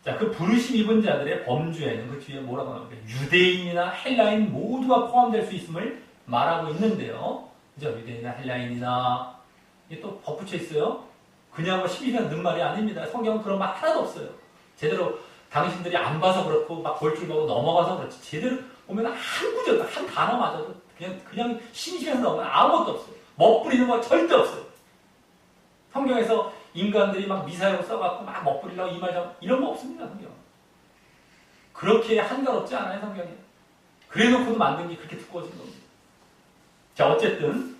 자, 그 부르심 입은 자들의 범주에는 그 뒤에 뭐라고 나옵니까? 유대인이나 헬라인 모두가 포함될 수 있음을 말하고 있는데요. 그죠? 유대인이나 헬라인이나, 이게 또 덧붙여 있어요. 그냥 12년 는 말이 아닙니다. 성경은 그런 말 하나도 없어요. 제대로 당신들이 안 봐서 그렇고, 막 볼 줄 모르고 넘어가서 그렇지. 제대로 보면 한 구절, 한 단어마저도 그냥 심심해서 넘어가면 아무것도 없어요. 멋부리는 거 절대 없어요. 성경에서 인간들이 막 미사여로 써갖고 막 멋부리려고 이 말 이런 거 없습니다, 성경. 그렇게 한가롭지 않아요, 성경이. 그래놓고도 만든 게 그렇게 두꺼워진 겁니다. 자, 어쨌든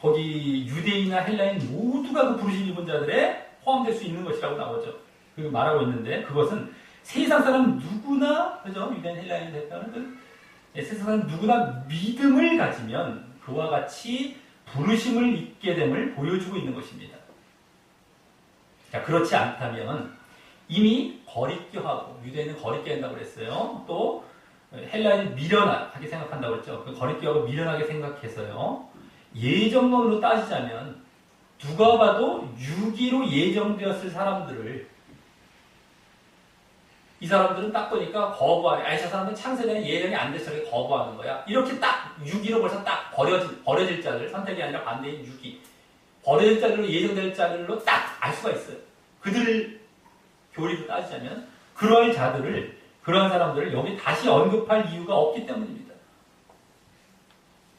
거기 유대인이나 헬라인 모두가 그 부르심 입은 자들에 포함될 수 있는 것이라고 나오죠. 그 말하고 있는데 그것은 세상 사람 누구나, 그죠? 유대인 헬라인 대표는 세상 사람 누구나 믿음을 가지면 그와 같이 부르심을 입게 됨을 보여주고 있는 것입니다. 자, 그렇지 않다면 이미 거리끼하고, 유대인은 거리끼 한다고 그랬어요. 또 헬라인은 미련하게 생각한다고 그랬죠. 그 거리끼하고 미련하게 생각해서요. 예정론으로 따지자면 누가 봐도 유기로 예정되었을 사람들을, 이 사람들은 딱 보니까 거부하네. 저 사람들은 창세전에 예정이 안 돼서 저렇게 거부하는 거야. 이렇게 딱 유기로 벌써 딱 버려질 자들, 선택이 아니라 반대인 유기. 버려질 자들로 예정될 자들로 딱 알 수가 있어요. 그들 교리로 따지자면 그러한 사람들을 여기 다시 언급할 이유가 없기 때문입니다.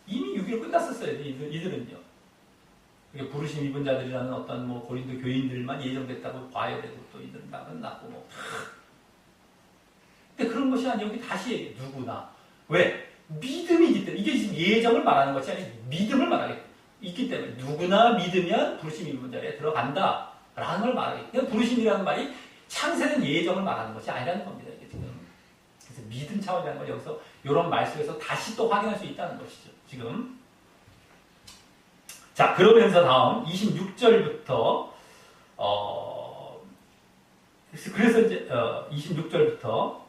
이미 유기로 끝났었어요. 이들은요. 부르심 입은 자들이라는 어떤 고린도 교인들만 예정됐다고 봐야 되고, 또 이들은 다 끝났고 근데 그런 것이 아니고 여기 다시 얘기해. 누구나. 왜? 믿음이기 때문에. 이게 지금 예정을 말하는 것이 아니고 믿음을 말하기 있기 때문에 누구나 믿으면 부르심 입은 자리에 들어간다 라는 걸 말하기. 그냥 부르심이라는 말이 창세는 예정을 말하는 것이 아니라는 겁니다. 이게 지금. 그래서 믿음 차원이라는 걸 여기서 이런 말 속에서 다시 또 확인할 수 있다는 것이죠. 지금. 자, 그러면서 다음 26절부터 그래서 이제 26절부터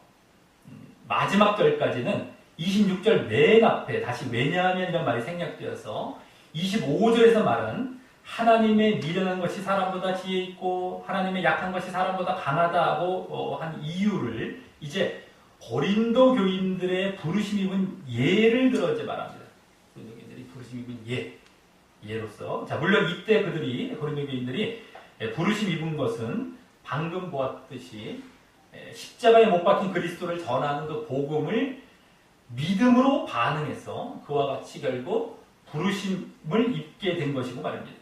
마지막 절까지는 26절 맨 앞에 다시 왜냐하면이라는 말이 생략되어서 25절에서 말은 하나님의 미련한 것이 사람보다 지혜 있고 하나님의 약한 것이 사람보다 강하다고 한 이유를 이제 고린도 교인들의 부르심 입은 예를 들어 이제 말합니다. 고린도 교인들이 부르심 입은 예로서. 자, 물론 이때 고린도 교인들이 부르심 입은 것은 방금 보았듯이 십자가에 못 박힌 그리스도를 전하는 그 복음을 믿음으로 반응해서 그와 같이 결국 부르심을 입게 된 것이고 말입니다.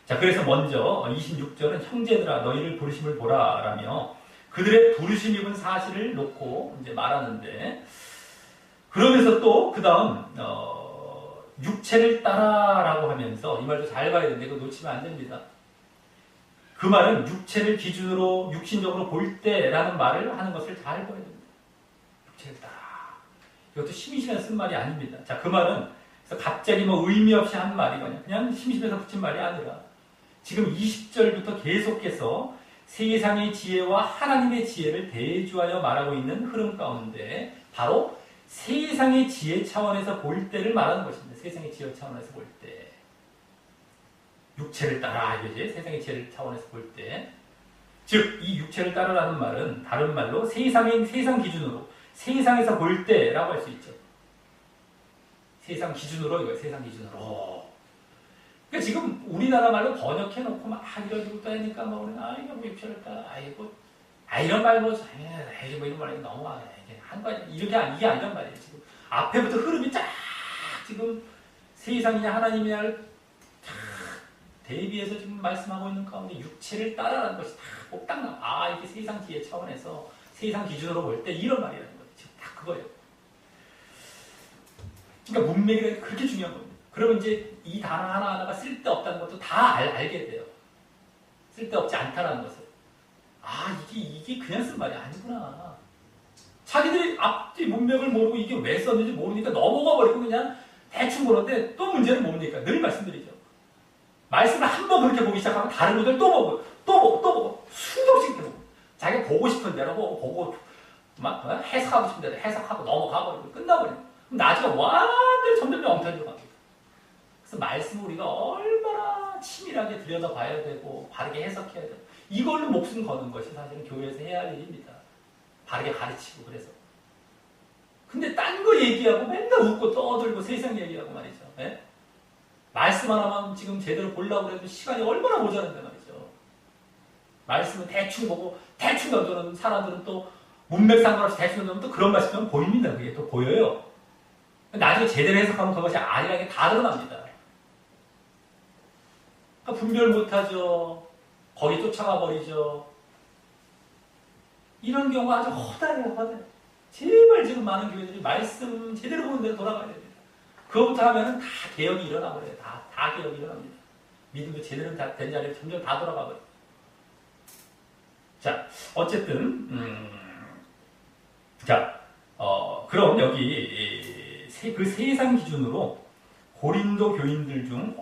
자, 그래서 먼저 26절은 형제들아 너희를 부르심을 보라 라며 그들의 부르심 입은 사실을 놓고 이제 말하는데, 그러면서 또 그 다음 육체를 따라라고 하면서 이 말도 잘 봐야 되는데 이거 놓치면 안 됩니다. 그 말은 육체를 기준으로 육신적으로 볼 때라는 말을 하는 것을 잘 봐야 됩니다. 육체를 따라. 이것도 심심해서 쓴 말이 아닙니다. 자, 그 말은 그래서 갑자기 의미 없이 한 말이거든요. 그냥 심심해서 붙인 말이 아니라 지금 20절부터 계속해서 세상의 지혜와 하나님의 지혜를 대조하여 말하고 있는 흐름 가운데 바로 세상의 지혜 차원에서 볼 때를 말하는 것입니다. 세상의 지혜 차원에서 볼 때. 육체를 따라 이거지. 세상의 지혜를 차원에서 볼 때. 즉, 이 육체를 따르라는 말은 다른 말로 세상 기준으로 세상에서 볼 때라고 할 수 있죠. 세상 기준으로 이거예요. 세상 기준으로. 그러니까 지금 우리나라 말로 번역해놓고 막 이런 것도 하니까 이거 육체를 따라 이런 말 이런 말이 너무 한 거야. 이게 아니란 말이에요. 지금 앞에부터 흐름이 쫙 지금 세상이냐 하나님이냐를 쫙 대비해서 지금 말씀하고 있는 가운데 육체를 따라라는 것이 다 꼭딱 나와. 이게 세상 지혜 차원에서 세상 기준으로 볼 때 이런 말이라는 거죠. 지금 다 그거예요. 그러니까 문맥이 그렇게 중요한 겁니다. 그러면 이제 이 단어 하나하나가 쓸데없다는 것도 다 알게 돼요. 쓸데없지 않다는 것을. 이게 그냥 쓴 말이 아니구나. 자기들이 앞뒤 문맥을 모르고 이게 왜 썼는지 모르니까 넘어가 버리고 그냥 대충 보는데 또 문제는 뭡니까? 늘 말씀드리죠. 말씀을 한 번 그렇게 보기 시작하면 다른 분들 또 보고 수도 없이 이렇게 보고 자기가 보고 싶은 대로 보고 막 해석하고 싶은 대로 해석하고 넘어가 버리고 끝나버리고 그럼 나중에 완전히 점점 엉터리로 갑니다. 그래서 말씀을 우리가 얼마나 치밀하게 들여다봐야 되고 바르게 해석해야 되고 이걸로 목숨 거는 것이 사실은 교회에서 해야 할 일입니다. 바르게 가르치고 그래서. 근데 딴 거 얘기하고 맨날 웃고 떠들고 세상 얘기하고 말이죠. 네? 말씀 하나만 지금 제대로 보려고 해도 시간이 얼마나 모자란데 말이죠. 말씀은 대충 보고 대충 던져놓는 사람들은 또 문맥 상관없이 대충 던져놓으면 또 그런 말씀이 보입니다. 그게 또 보여요. 나중에 제대로 해석하면 그것이 아니라는 게 다 드러납니다. 그러니까 분별 못하죠. 거기 쫓아가 버리죠. 이런 경우가 아주 허다해요, 허다해. 제발 지금 많은 교회들이 말씀 제대로 보는 대로 돌아가야 됩니다. 그거부터 하면은 다 개혁이 일어나버려요. 다 개혁이 일어납니다. 믿음도 제대로 된 자리에 점점 다 돌아가버려요. 자, 어쨌든, 그럼 여기 그 세상 기준으로 고린도 교인들 중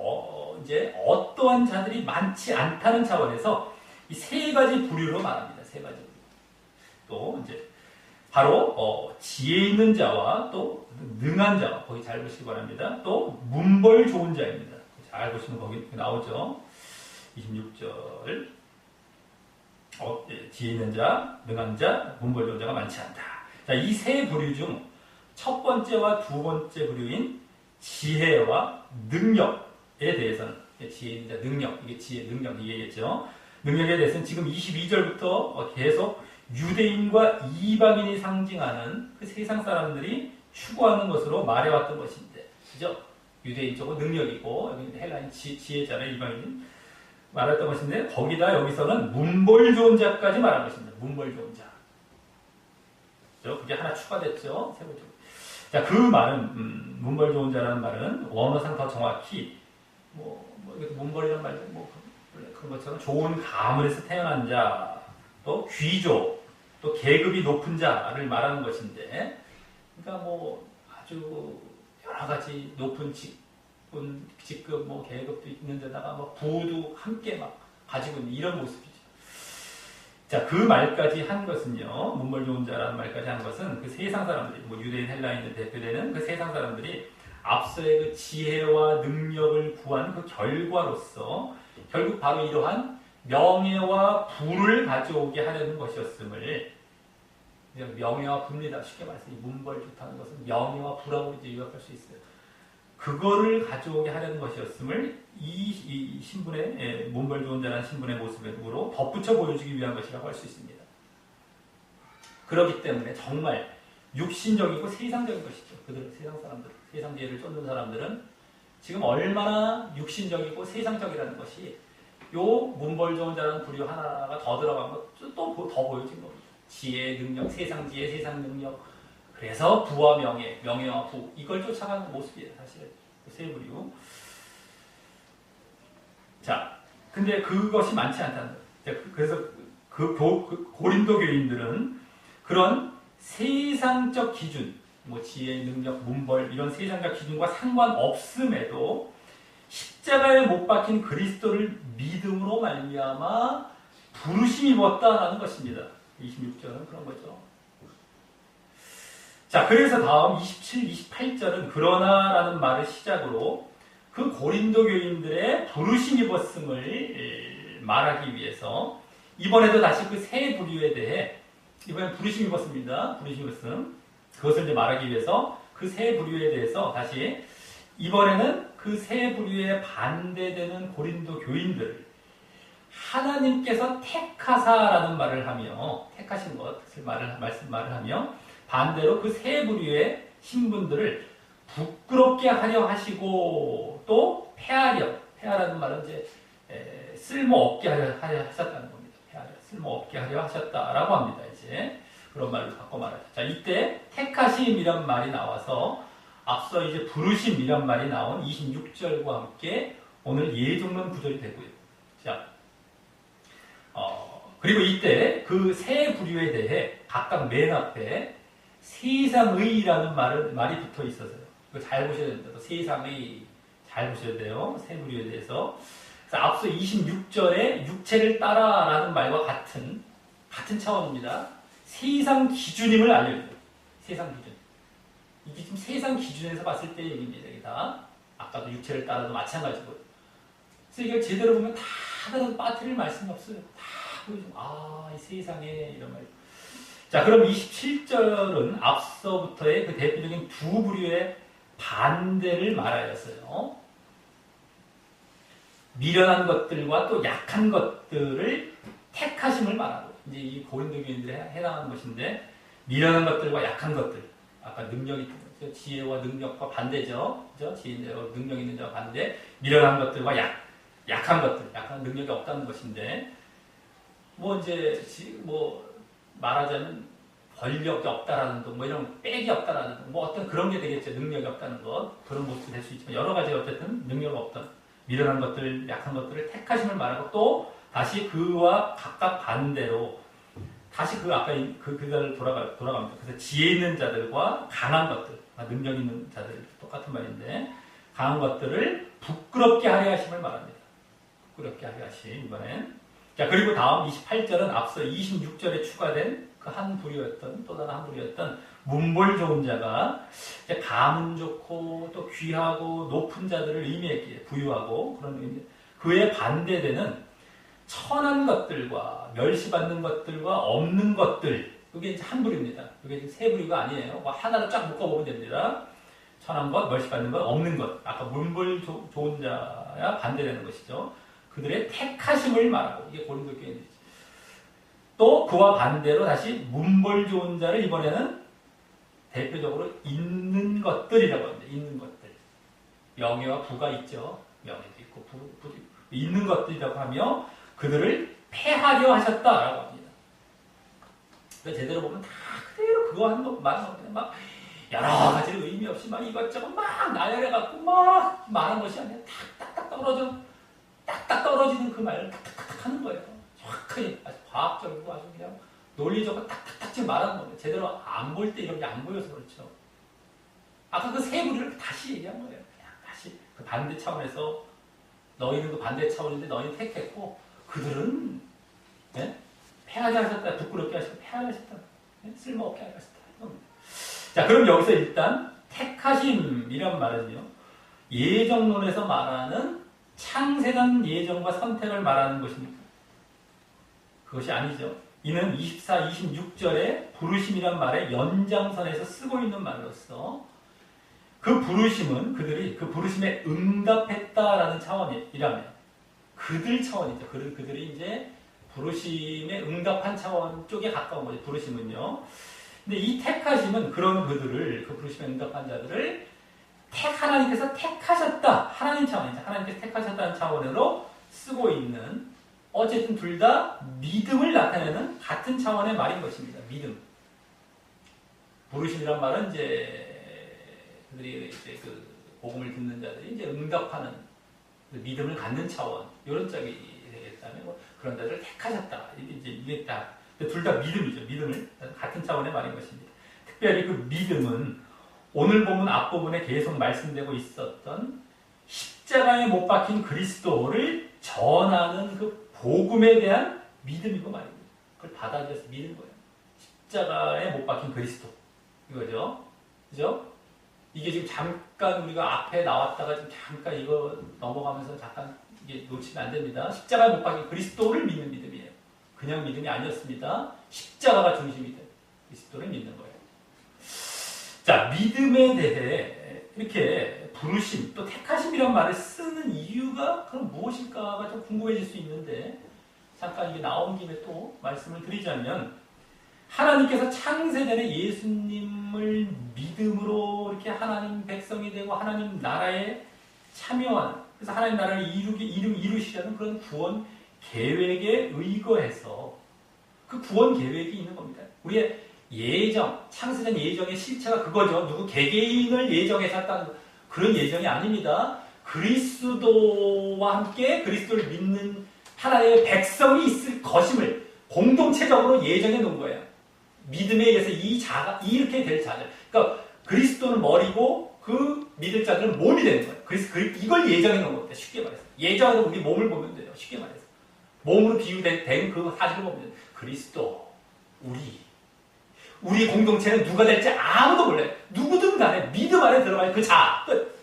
이제 어떠한 자들이 많지 않다는 차원에서 이 세 가지 부류로 말합니다. 세 가지 부류. 또 이제 바로 지혜 있는 자와 또 능한 자, 거기 잘 보시기 바랍니다. 또 문벌 좋은 자입니다. 잘 보시면 거기 나오죠. 26절. 지혜 있는 자, 능한 자, 문벌 좋은 자가 많지 않다. 자, 이 세 부류 중 첫 번째와 두 번째 부류인 지혜와 능력에 대해서는 지혜 있는 자, 능력, 이게 지혜, 능력 이게겠죠. 능력에 대해서는 지금 22절부터 계속 유대인과 이방인이 상징하는 그 세상 사람들이 추구하는 것으로 말해왔던 것인데, 그죠? 유대인 쪽은 능력이고, 여기 헬라인 지혜자는 이방인 말했던 것인데, 거기다 여기서는 문벌 좋은 자까지 말한 것입니다. 문벌 좋은 자. 그게 하나 추가됐죠? 세 번째. 자, 그 말은, 문벌 좋은 자라는 말은 원어상 더 정확히, 문벌이라는 말도 그런 것처럼 좋은 가문에서 태어난 자, 또 귀족, 또 계급이 높은 자를 말하는 것인데, 그러니까 아주 여러 가지 높은 직급, 계급도 있는 데다가 부도 함께 가지고 있는 이런 모습이죠. 자, 그 말까지 한 것은요, 문벌 좋은 자라는 말까지 한 것은 그 세상 사람들이, 유대인 헬라인들 대표되는 그 세상 사람들이 앞서의 그 지혜와 능력을 구한 그 결과로서 결국 바로 이러한 명예와 부를 가져오게 하려는 것이었음을, 명예와 부입니다. 쉽게 말해서 이 문벌 좋다는 것은 명예와 부라고 이제 요약할 수 있어요. 그거를 가져오게 하려는 것이었음을 이 신분의 문벌 좋은 자라는 신분의 모습으로 덧붙여 보여주기 위한 것이라고 할 수 있습니다. 그렇기 때문에 정말 육신적이고 세상적인 것이죠. 그들 세상 사람들, 세상 지혜를 쫓는 사람들은 지금 얼마나 육신적이고 세상적이라는 것이 요 문벌 좋은 자라는 부류 하나가 더 들어간 것 또 더 보여진 겁니다. 지혜, 능력, 세상 지혜, 세상 능력. 그래서 부와 명예와 부 이걸 쫓아가는 모습이에요. 사실 세 부류. 자, 근데 그것이 많지 않다는 거예요. 그래서 그 고린도 교인들은 그런 세상적 기준, 지혜, 능력, 문벌 이런 세상적 기준과 상관없음에도 십자가에 못 박힌 그리스도를 믿음으로 말미암아 부르심 입었다라는 것입니다. 26절은 그런 거죠. 자, 그래서 다음 27, 28절은 그러나라는 말을 시작으로 그 고린도 교인들의 부르심 입었음을 말하기 위해서 이번에도 다시 그 세 부류에 대해 이번엔 부르심 입었습니다. 부르심 입었음. 그것을 이제 말하기 위해서 그 세 부류에 대해서 다시 이번에는 그 세 부류에 반대되는 고린도 교인들을 하나님께서 택하사라는 말을 하며 택하신 것을 말을 하며 반대로 그 세 부류의 신분들을 부끄럽게 하려 하시고 또 폐하라는 말은 이제 쓸모없게 하려 하셨다는 겁니다. 쓸모없게 하려 하셨다라고 합니다. 이제 그런 말로 바꿔 말하죠. 자, 이때 택하심이란 말이 나와서 앞서 이제 부르심이란 말이 나온 26절과 함께 오늘 예종론 구절이 되고요. 자, 그리고 이때 그 세 부류에 대해 각각 맨 앞에 세상의라는 말이 붙어 있어서요. 이거 잘 보셔야 됩니다. 또 세상의 잘 보셔야 돼요. 세 부류에 대해서. 그래서 앞서 26절에 육체를 따라라는 말과 같은 차원입니다. 세상 기준임을 알려줘요. 세상 기준. 이게 지금 세상 기준에서 봤을 때 얘기입니다. 이게 다. 아까도 육체를 따라도 마찬가지고요. 그래서 이걸 제대로 보면 다 빠뜨릴 말씀이 없어요. 다 보여줘. 이 세상에 이런 말. 자, 그럼 27절은 앞서부터의 그 대표적인 두 부류의 반대를 말하였어요. 미련한 것들과 또 약한 것들을 택하심을 말하고, 이제 이 고린도 교인들에 해당하는 것인데, 미련한 것들과 약한 것들, 아까 능력이, 지혜와 능력과 반대죠. 그죠? 지혜와 능력 있는 자와 반대, 미련한 것들과 약한 것들, 약한 능력이 없다는 것인데, 말하자면 권력이 없다라는 둥, 뭐 이런 빽이 없다라는 둥, 뭐 어떤 그런 게 되겠죠. 능력이 없다는 것. 그런 모습이 될 수 있지만 여러 가지 어쨌든 능력 없던 미련한 것들, 약한 것들을 택하심을 말하고 또 다시 그와 각각 반대로 다시 그 아까 그걸 돌아갑니다. 그래서 지혜 있는 자들과 강한 것들, 능력 있는 자들 똑같은 말인데 강한 것들을 부끄럽게 하려 하심을 말합니다. 부끄럽게 하려 하심 이번엔. 자 그리고 다음 28절은 앞서 26절에 추가된 그 한 부류였던 또 다른 한 부류였던 문벌 좋은 자가 이제 가문 좋고 또 귀하고 높은 자들을 의미했기에 부유하고 그런 의미. 그에 반대되는 천한 것들과 멸시받는 것들과 없는 것들 이게 이제 한 부류입니다. 이게 세 부류가 아니에요. 뭐 하나로 쫙 묶어보면 됩니다. 천한 것, 멸시받는 것, 없는 것. 아까 문벌 좋은 자야 반대되는 것이죠. 그들의 택하심을 말하고 이게 고린도 교회인데 또 그와 반대로 다시 문벌 좋은 자를 이번에는 대표적으로 있는 것들이라고 합니다. 있는 것들. 명예와 부가 있죠. 명예도 있고 부도 있고 있는 것들이라고 하며 그들을 패하려 하셨다라고 합니다. 그러니까 제대로 보면 다 그대로 그거 하는 거 말하는 거거든요. 막 여러 가지로 의미 없이 막 이것저것 막 나열해갖고 막 말한 것이 아니라 딱딱 떨어지는 그 말을 딱딱딱 하는 거예요. 정확하게 아주 과학적이고 아주 그냥 논리적으로 딱딱딱 지금 말하는 겁니다. 제대로 안 볼 때 이런 게 안 보여서 그렇죠. 아까 그 세 부류를 다시 얘기한 거예요. 그냥 다시 그 반대 차원에서 너희는 그 반대 차원인데 너희는 택했고 그들은 네? 패하게 하셨다. 부끄럽게 하셨다. 패하게 하셨다. 네? 쓸모없게 하게 하셨다. 자 그럼 여기서 일단 택하심이란 말은요. 예정론에서 말하는 창세전 예정과 선택을 말하는 것입니까? 그것이 아니죠. 이는 24, 26절에 부르심이란 말의 연장선에서 쓰고 있는 말로서 그 부르심은 그들이 그 부르심에 응답했다라는 차원이라면 그들 차원이죠. 그들이 이제 부르심에 응답한 차원 쪽에 가까운 거죠. 부르심은요. 근데 이 택하심은 그런 그들을 그 부르심에 응답한 자들을 하나님께서 택하셨다. 하나님 차원이죠. 하나님께서 택하셨다는 차원으로 쓰고 있는 어쨌든 둘 다 믿음을 나타내는 같은 차원의 말인 것입니다. 믿음. 부르심이란 말은 이제 그들이 이제 그 복음을 듣는 자들이 이제 응답하는 그 믿음을 갖는 차원 이런 짝이 되겠다면 뭐 그런 자들을 택하셨다. 이게 다 둘 다 믿음이죠. 믿음을 같은 차원의 말인 것입니다. 특별히 그 믿음은 오늘 본문 앞부분에 계속 말씀되고 있었던 십자가에 못 박힌 그리스도를 전하는 그 복음에 대한 믿음이고 말입니다. 그걸 받아들여서 믿는 거예요. 십자가에 못 박힌 그리스도. 이거죠. 그죠? 이게 지금 잠깐 우리가 앞에 나왔다가 지금 잠깐 이거 넘어가면서 잠깐 이게 놓치면 안 됩니다. 십자가에 못 박힌 그리스도를 믿는 믿음이에요. 그냥 믿음이 아니었습니다. 십자가가 중심이 된 그리스도를 믿는 거예요. 자, 믿음에 대해 이렇게 부르심, 또 택하심이란 말을 쓰는 이유가 그럼 무엇일까가 좀 궁금해질 수 있는데 잠깐 이게 나온 김에 또 말씀을 드리자면 하나님께서 창세전에 예수님을 믿음으로 이렇게 하나님 백성이 되고 하나님 나라에 참여하는 그래서 하나님 나라를 이루시려는 그런 구원 계획에 의거해서 그 구원 계획이 있는 겁니다. 우리의 예정, 창세전 예정의 실체가 그거죠. 누구 개개인을 예정하셨다는 그런 예정이 아닙니다. 그리스도와 함께 그리스도를 믿는 하나의 백성이 있을 것임을 공동체적으로 예정해 놓은 거예요. 믿음에 의해서 이렇게 될 자들. 그러니까 그리스도는 머리고 그 믿을 자들은 몸이 되는 거예요. 그래서 이걸 예정해 놓은 겁니다. 쉽게 말해서. 예정으로 우리 몸을 보면 돼요. 쉽게 말해서. 몸으로 비유된 그 사실을 보면 돼요. 그리스도, 우리 공동체는 누가 될지 아무도 몰라요. 누구든 간에 믿음 안에 들어가야 그 자, 끝.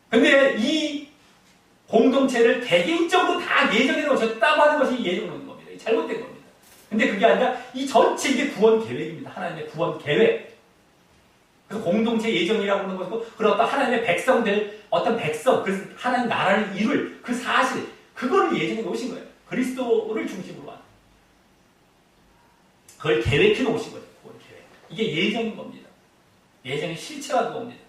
근데 이 공동체를 개개인적으로 다 예정해 놓으셨다고 하는 것이 예정해 놓은 겁니다. 잘못된 겁니다. 근데 그게 아니라 이 전체 이게 구원 계획입니다. 하나님의 구원 계획. 그래서 공동체 예정이라고 하는 것이고, 그런 어떤 하나님의 백성 될 어떤 백성, 그래서 하나님 나라를 이룰 그 사실, 그거를 예정해 놓으신 거예요. 그리스도를 중심으로 하는. 그걸 계획해 놓으신 거죠. 구원 계획. 이게 예정인 겁니다. 예정의 실체가 그겁니다.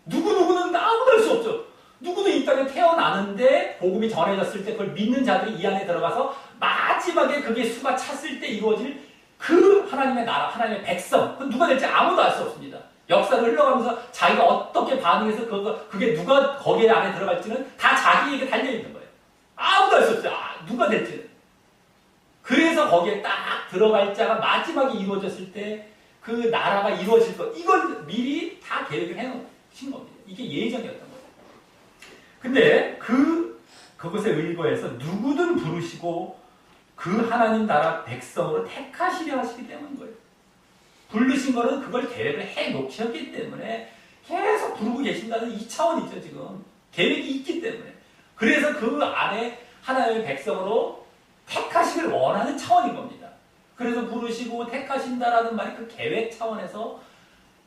누구는 아무도 할 수 없죠. 누구도 이 땅에 태어나는데 복음이 전해졌을 때 그걸 믿는 자들이 이 안에 들어가서 마치 마지막에 그게 수가 찼을 때 이루어질 그 하나님의 나라, 하나님의 백성, 그 누가 될지 아무도 알 수 없습니다. 역사를 흘러가면서 자기가 어떻게 반응해서 그게 누가 거기에 안에 들어갈지는 다 자기에게 달려있는 거예요. 아무도 알 수 없어요. 누가 될지는. 그래서 거기에 딱 들어갈 자가 마지막에 이루어졌을 때 그 나라가 이루어질 것, 이걸 미리 다 계획을 해놓으신 겁니다. 이게 예정이었던 거예요. 근데 그것에 의거해서 누구든 부르시고 그 하나님 나라 백성으로 택하시려 하시기 때문인 거예요. 부르신 거는 그걸 계획을 해 놓으셨기 때문에 계속 부르고 계신다는 이 차원이죠, 지금. 계획이 있기 때문에. 그래서 그 안에 하나님의 백성으로 택하시길 원하는 차원인 겁니다. 그래서 부르시고 택하신다라는 말이 그 계획 차원에서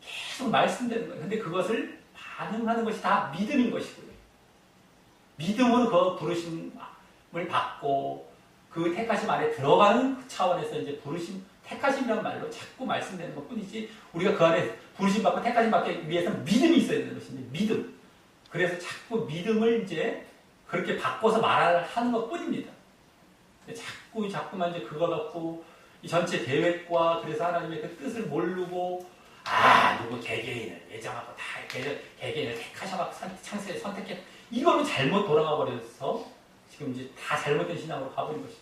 계속 말씀되는 거예요. 근데 그것을 반응하는 것이 다 믿음인 것이고요. 믿음으로 그 부르심을 받고 그 택하심 안에 들어가는 그 차원에서 이제 부르심, 택하심이라는 말로 자꾸 말씀되는 것 뿐이지 우리가 그 안에 부르심 받고 택하심 받기 위해서는 믿음이 있어야 되는 것인데 믿음. 그래서 자꾸 믿음을 이제 그렇게 바꿔서 말하는 것 뿐입니다. 자꾸만 이제 그거 갖고 이 전체 계획과 그래서 하나님의 그 뜻을 모르고 누구 개개인을 예정하고 다 개개인을 택하셔갖고 창세에 선택해 이걸로 잘못 돌아가 버려서 지금 이제 다 잘못된 신앙으로 가버린 것이죠.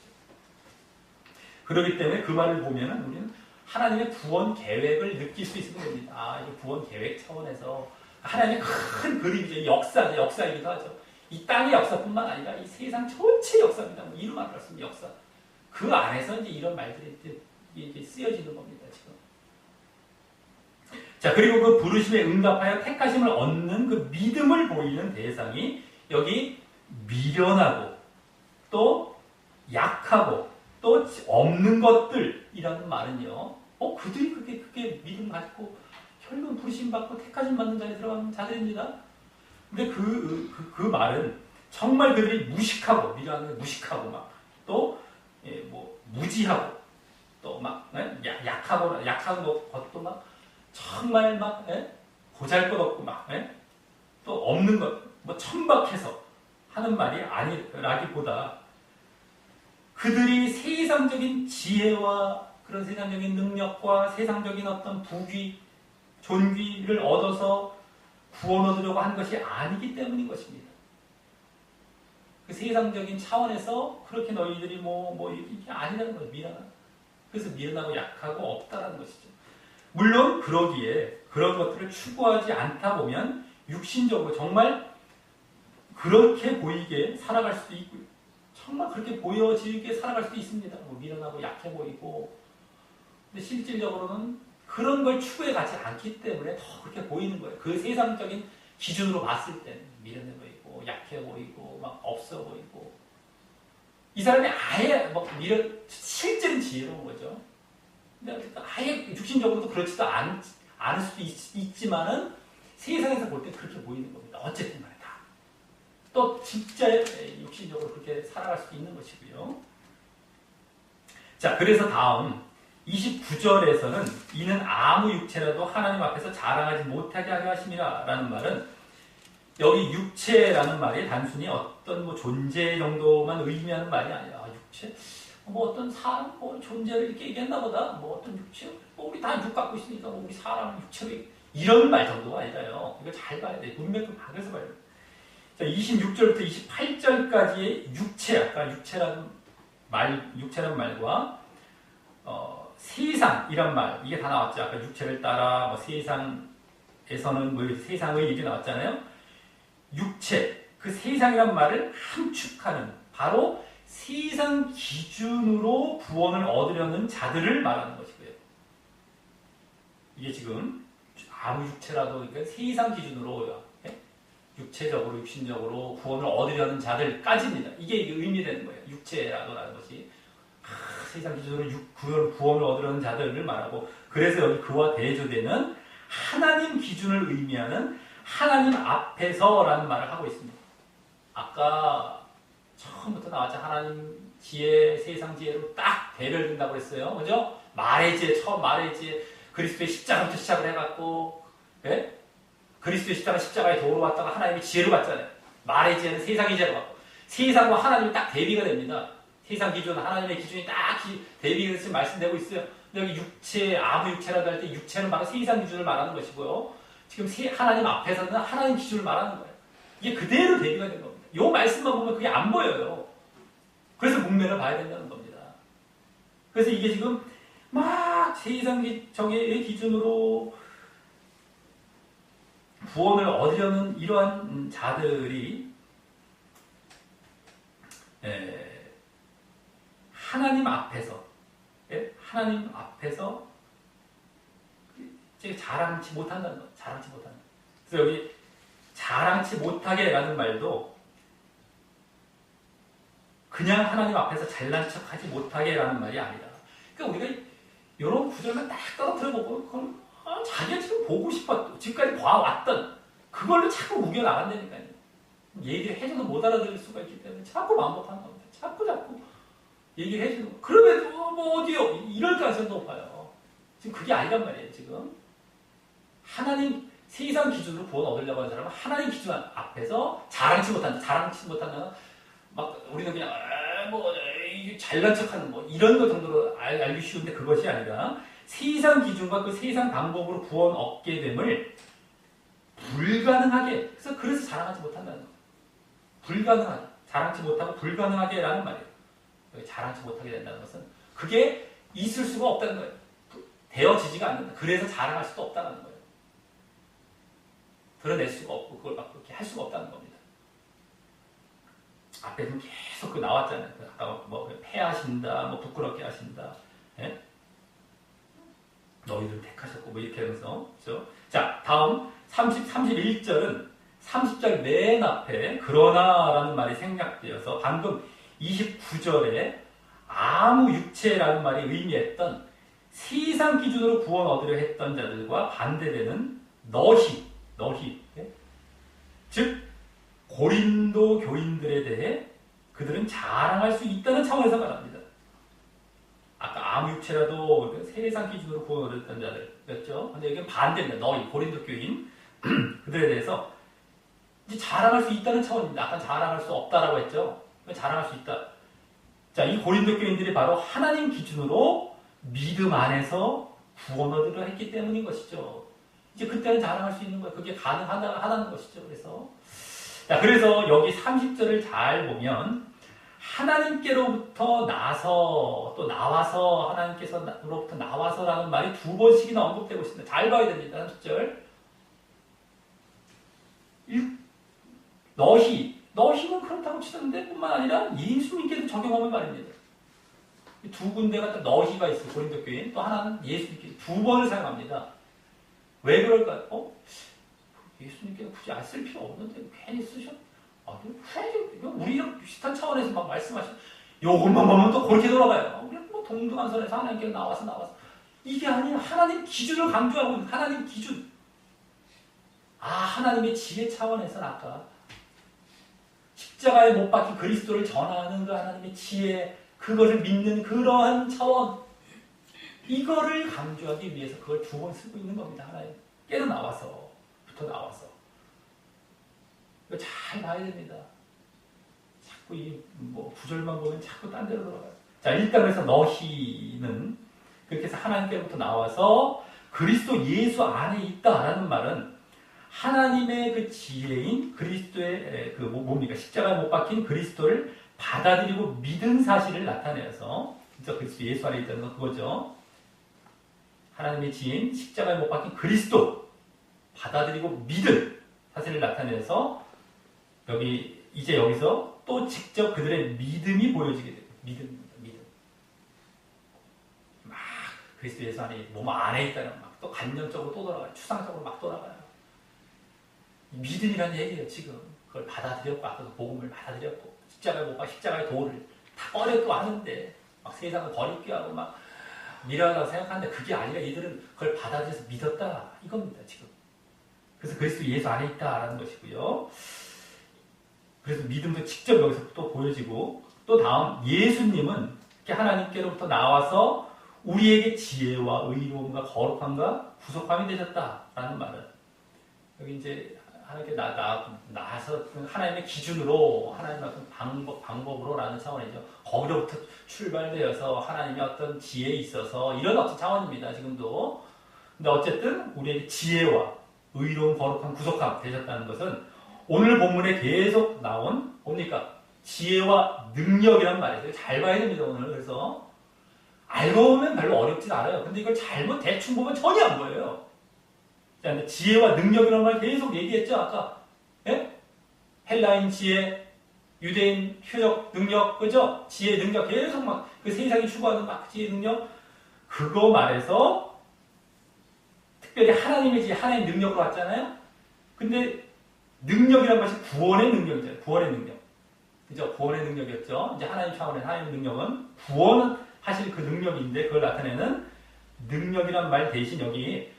그렇기 때문에 그 말을 보면은 우리는 하나님의 구원 계획을 느낄 수 있는 겁니다. 이 구원 계획 차원에서 하나님의 큰 그림이죠. 역사이기도 하죠. 이 땅의 역사뿐만 아니라 이 세상 전체 역사입니다. 이름 안 말씀 역사. 그 안에서 이제 이런 말들이 이제 쓰여지는 겁니다, 지금. 자, 그리고 그 부르심에 응답하여 택하심을 얻는 그 믿음을 보이는 대상이 여기 미련하고 또 약하고 또 없는 것들이라는 말은요. 그들이 그렇게 믿음 갖고 결국은 부르심 받고 택하심 받는 자리에 들어가는 자들입니다. 근데 그 말은 정말 그들이 무식하고 미련하고 무식하고 또 무지하고 또 약하고 약한 것도 정말 보잘것없고 또 없는 것 천박해서 하는 말이 아니라기보다 그들이 세상적인 지혜와 그런 세상적인 능력과 세상적인 어떤 부귀, 존귀를 얻어서 구원 얻으려고 한 것이 아니기 때문인 것입니다. 그 세상적인 차원에서 그렇게 너희들이 이게 아니라는 거예요. 그래서 미련하고 약하고 없다라는 것이죠. 물론 그러기에 그런 것들을 추구하지 않다 보면 육신적으로 정말 그렇게 보이게 살아갈 수도 있고요. 정말 그렇게 보여지게 살아갈 수도 있습니다. 미련하고 약해 보이고. 근데 실질적으로는 그런 걸 추구해 가지 않기 때문에 더 그렇게 보이는 거예요. 그 세상적인 기준으로 봤을 때는 미련해 보이고 약해 보이고 없어 보이고 이 사람이 아예 실제는 지혜로운 거죠. 근데 아예 육신적으로도 그렇지도 않을 수도 있지만은 세상에서 볼 때 그렇게 보이는 겁니다. 어쨌든 간에 다. 또 진짜 육신적으로 그렇게 살아갈 수도 있는 것이고요. 자, 그래서 다음 29절에서는 이는 아무 육체라도 하나님 앞에서 자랑하지 못하게 하게 하심이라 라는 말은 여기 육체라는 말이 단순히 어떤 존재 정도만 의미하는 말이 아니라 육체? 어떤 사람 존재를 이렇게 얘기했나 보다. 어떤 육체? 우리 다 육 갖고 있으니까 우리 사람은 육체로 이런 말 정도가 아니라요. 이거 잘 봐야 돼. 문맥을 박아서 봐야 돼. 자, 26절부터 28절까지의 육체, 아까 육체라는 말과 세상이란 말, 이게 다 나왔죠. 아까 육체를 따라 세상에서는 세상의 얘기 나왔잖아요. 육체, 그 세상이란 말을 함축하는 바로 세상 기준으로 구원을 얻으려는 자들을 말하는 것이고요. 이게 지금 아무 육체라도 그러니까 세상 기준으로 육체적으로 육신적으로 구원을 얻으려는 자들까지입니다. 이게 의미되는 거예요. 육체라고라는 것이 세상 기준으로 구원을 얻으려는 자들을 말하고 그래서 여기 그와 대조되는 하나님 기준을 의미하는 하나님 앞에서라는 말을 하고 있습니다. 아까 처음부터 나왔죠. 하나님 지혜, 세상 지혜로 딱 대별된다고 했어요. 그죠? 말의 지혜, 처음 말의 지혜, 그리스도의 십자가부터 시작을 해갖고, 그리스도의 십자가에 도로 왔다가 하나님의 지혜로 갔잖아요. 말의 지혜는 세상의 지혜로 갔고, 세상과 하나님이 딱 대비가 됩니다. 세상 기준, 하나님의 기준이 딱 대비해서 지금 말씀되고 있어요. 여기 육체, 아무 육체라도 할 때 육체는 바로 세상 기준을 말하는 것이고요. 지금 하나님 앞에서는 하나님 기준을 말하는 거예요. 이게 그대로 대비가 된 겁니다. 이 말씀만 보면 그게 안 보여요. 그래서 문맥을 봐야 된다는 겁니다. 그래서 이게 지금 막 세상 정의 기준으로 구원을 얻으려는 이러한 자들이 하나님 앞에서 자랑치 못한다는 것. 자랑치 못한다. 그래서 여기 자랑치 못하게라는 말도 그냥 하나님 앞에서 잘난 척하지 못하게라는 말이 아니다. 그러니까 우리가 이런 구절만 딱 떨어뜨려보고 그럼 자기가 지금 보고 싶었던, 지금까지 봐왔던 그걸로 자꾸 우겨나간다니까요. 얘기를 해줘도 못 알아들을 수가 있기 때문에 자꾸 반복하는 겁니다. 자꾸 얘기를 해주는 거. 그러면 뭐 어디요? 이럴 가능성이 높아요. 지금 그게 아니란 말이에요. 지금 하나님 세상 기준으로 구원 얻으려고 하는 사람은 하나님 기준 앞에서 자랑치 못한다. 막 우리는 그냥 잘난 척하는 이런 거 정도로 알기 쉬운데 그것이 아니라 세상 기준과 그 세상 방법으로 구원 얻게 됨을 불가능하게 그래서 자랑하지 못한다는 거예요. 불가능하게 자랑치 못하고 불가능하게라는 말이에요. 자랑치 못하게 된다는 것은 그게 있을 수가 없다는 거예요. 되어지지가 않는다. 그래서 자랑할 수도 없다는 거예요. 드러낼 수가 없고 그걸 막 그렇게 할 수가 없다는 겁니다. 앞에는 계속 그 나왔잖아요. 아까 패하신다, 부끄럽게 하신다. 예? 너희를 택하셨고 이렇게 하면서 그렇죠? 자, 다음 31절은 30절 맨 앞에 그러나라는 말이 생략되어서 방금 29절에 아무 육체라는 말이 의미했던 세상 기준으로 구원 얻으려 했던 자들과 반대되는 너희 예? 즉 고린도 교인들에 대해 그들은 자랑할 수 있다는 차원에서 말합니다. 아까 아무 육체라도 세상 기준으로 구원 얻었던 자들이었죠. 근데 여기는 반대입니다. 너희 고린도 교인 그들에 대해서 이제 자랑할 수 있다는 차원입니다. 아까 자랑할 수 없다라고 했죠. 자랑할 수 있다. 자, 이 고린도 교인들이 바로 하나님 기준으로 믿음 안에서 구원 얻으려 했기 때문인 것이죠. 이제 그때는 자랑할 수 있는 거예요. 그게 가능하다는 것이죠. 그래서 여기 30절을 잘 보면 하나님께로부터 나와서 하나님께서로부터 나와서라는 말이 두 번씩이나 언급되고 있습니다. 잘 봐야 됩니다. 30절. 너희는 그렇다고 치는데 뿐만 아니라 예수님께도 적용하면 말입니다. 두 군데가 또 너희가 있어요. 고린도 교인. 또 하나는 예수님께 두 번을 사용합니다. 왜 그럴까요? 예수님께는 굳이 안 쓸 필요 없는데 괜히 쓰셨? 우리랑 비슷한 차원에서 막 말씀하신 요것만 보면 또 그렇게 돌아가요. 우리 동등한 선에서 하나님께 나와서 이게 아니라 하나님 기준을 강조하고 있는 하나님 기준. 하나님의 지혜 차원에서는 아까 십자가에 못 박힌 그리스도를 전하는 그 하나님의 지혜, 그것을 믿는 그러한 차원, 이거를 강조하기 위해서 그걸 두 번 쓰고 있는 겁니다. 하나님께로 나와서. 이거 잘 봐야 됩니다. 자꾸 구절만 보면 자꾸 딴 데로 돌아가요. 자, 일단 그래서 너희는 그렇게 해서 하나님께로부터 나와서 그리스도 예수 안에 있다라는 말은 하나님의 그 지혜인 그리스도의 십자가에 못 박힌 그리스도를 받아들이고 믿은 사실을 나타내서 진짜 그리스도 예수 안에 있다는 건 그거죠. 하나님의 지혜인 십자가에 못 박힌 그리스도 받아들이고 믿은 사실을 나타내서 여기서 또 직접 그들의 믿음이 보여지게 돼요. 믿음. 막 그리스도 예수 안에 몸 안에 있다는 막 또 관념적으로 또 돌아가요. 추상적으로 막 돌아가요. 믿음이라는 얘기예요. 지금 그걸 받아들였고 아까도 복음을 받아들였고 십자가의 도를 다 꺼려도 하는데 막 세상을 버리게 하고 막 미련하다고 생각하는데 그게 아니라 이들은 그걸 받아들여서 믿었다 이겁니다. 지금. 그래서 그리스도 예수 안에 있다라는 것이고요. 그래서 믿음도 직접 여기서 또 보여지고 또 다음 예수님은 이렇게 하나님께로부터 나와서 우리에게 지혜와 의로움과 거룩함과 구속함이 되셨다라는 말은 여기 이제 하나님께 나서 하나님의 기준으로 하나님의 어떤 방법으로라는 차원이죠. 거기로부터 출발되어서 하나님의 어떤 지혜에 있어서 이런 어떤 차원입니다. 지금도. 근데 어쨌든 우리에게 지혜와 의로운 거룩한 구속함 되셨다는 것은 오늘 본문에 계속 나온 뭡니까? 지혜와 능력이란 말이에요. 잘 봐야 됩니다, 오늘. 그래서 알고 보면 별로 어렵진 않아요. 근데 이걸 잘못 대충 보면 전혀 안 보여요. 자, 지혜와 능력이라는 말 계속 얘기했죠, 아까. 예? 헬라인 지혜, 유대인 효적 능력, 그죠? 지혜 능력 계속 막 그 세상이 추구하는 막 지혜 능력 그거 말해서 특별히 하나님의 지혜, 하나님의 능력으로 왔잖아요. 근데 능력이란 것이 구원의 능력이잖아요. 구원의 능력. 그죠? 구원의 능력이었죠. 이제 하나님 차원의 하나님의 능력은 구원은 하실 그 능력인데 그걸 나타내는 능력이란 말 대신 여기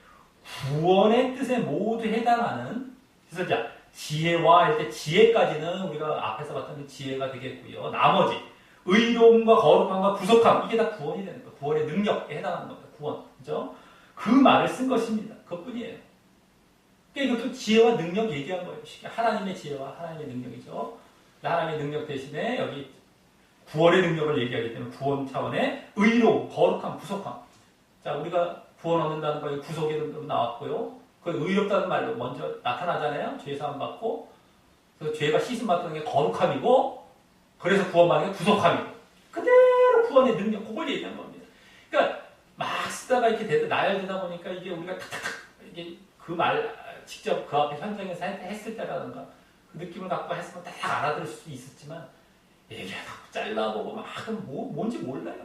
구원의 뜻에 모두 해당하는 그래서 자 지혜와 할 때 지혜까지는 우리가 앞에서 봤던 지혜가 되겠고요. 나머지 의로움과 거룩함과 구속함 이게 다 구원이 되는 거예요. 구원의 능력에 해당하는 겁니다. 구원 그죠? 그 말을 쓴 것입니다. 그것뿐이에요. 그러니까 이것도 지혜와 능력 얘기한 거예요. 하나님의 지혜와 하나님의 능력이죠. 하나님의 능력 대신에 여기 구원의 능력을 얘기하기 때문에 구원 차원의 의로움, 거룩함, 구속함. 자 우리가 구원 얻는다는 거에 구속이 나왔고요. 그 의롭다는 말로 먼저 나타나잖아요. 죄 사함 받고 그래서 죄가 씻음 받는 게 거룩함이고 그래서 구원받는 게 구속함이고 그대로 구원의 능력 그걸 얘기한 겁니다. 그러니까 막 쓰다가 이렇게 나열되다 보니까 이게 우리가 탁탁탁 이게 그 말 직접 그 앞에 현장에서 했을 때라든가 그 느낌을 갖고 했으면 딱 알아들을 수 있었지만 얘기하다 잘라보고 막 뭔지 몰라요.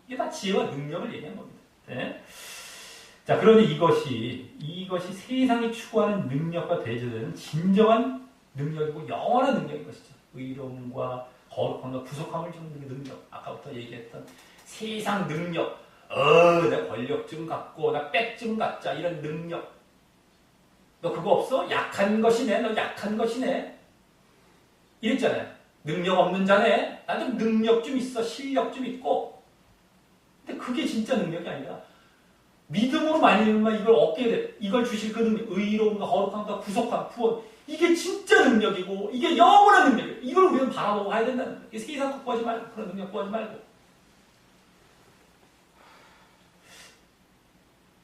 이게 다 지혜와 능력을 얘기한 겁니다. 네. 자, 그러니 이것이 세상이 추구하는 능력과 대조되는 진정한 능력이고 영원한 능력인 것이죠. 의로움과 거룩함과 구속함을 주는 능력. 아까부터 얘기했던 세상 능력. 나 권력 좀 갖고, 나 빽 좀 갖자. 이런 능력. 너 그거 없어? 약한 것이네. 너 약한 것이네. 이랬잖아요. 능력 없는 자네. 나도 능력 좀 있어. 실력 좀 있고. 근데 그게 진짜 능력이 아니라 믿음으로 말미암아 이걸 얻게 돼. 이걸 주실 그 능력, 의로움과 거룩함과 구속함, 구원. 이게 진짜 능력이고 이게 영원한 능력이에요. 이걸 우리는 바라보고 가야 된다는 거예요. 세상 거 구하지 말고 그런 능력 구하지 말고.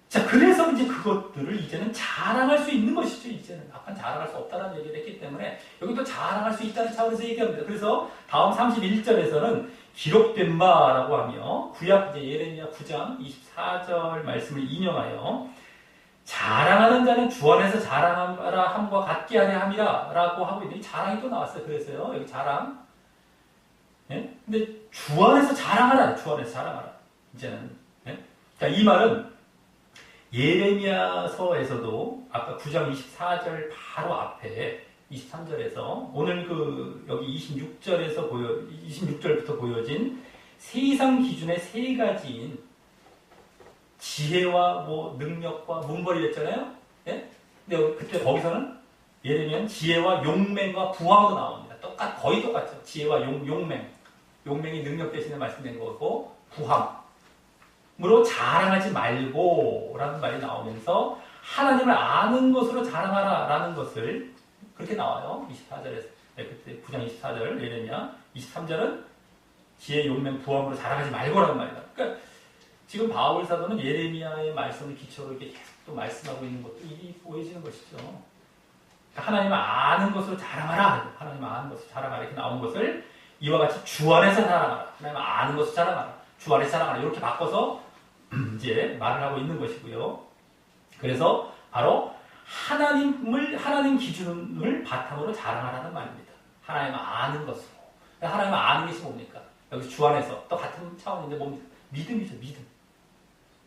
자, 그래서 이제 그것들을 이제는 자랑할 수 있는 것이죠. 이제는 아까는 자랑할 수 없다는 얘기를 했기 때문에 여기도 자랑할 수 있다는 차원에서 얘기합니다. 그래서 다음 31절에서는 기록된 바라고 하며 구약 이제 예레미야 9장 24절 말씀을 인용하여 자랑하는 자는 주 안에서 자랑하라 함과 같게 하려 함이라 라고 하고 있는데 자랑이 또 나왔어요. 그래서요 여기 자랑. 예? 근데 주 안에서 자랑하라. 주 안에서 자랑하라. 이제는. 예? 자, 이 말은 예레미야서에서도 아까 9장 24절 바로 앞에 23절에서 오늘 여기 26절부터 보여진 세상 기준의 세 가지인 지혜와 능력과 문벌이랬잖아요. 예? 근데 그때 거기서는 예레미야는 지혜와 용맹과 부함도 나옵니다. 거의 똑같죠. 지혜와 용맹. 용맹이 능력 대신에 말씀된 거고 부함으로 자랑하지 말고 라는 말이 나오면서 하나님을 아는 것으로 자랑하라 라는 것을 그렇게 나와요. 24절에서. 네, 그때 9장 24절 예레미야 23절은 지혜, 용맹, 부함으로 자랑하지 말고라는 말이다. 그러니까 지금 바울 사도는 예레미야의 말씀을 기초로 이렇게 계속 또 말씀하고 있는 것도 이게 보여지는 것이죠. 그러니까 하나님을 아는 것으로 자랑하라. 하나님을 아는 것으로 자랑하라. 이렇게 나온 것을 이와 같이 주 안에서 자랑하라. 하나님을 아는 것으로 자랑하라. 주 안에서 자랑하라. 이렇게 바꿔서 이제 말을 하고 있는 것이고요. 그래서 바로 하나님 기준을 바탕으로 자랑하라는 말입니다. 하나님을 아는 것으로. 하나님을 아는 것이 뭡니까? 여기 주 안에서 또 같은 차원인데 뭡니까? 믿음이죠, 믿음.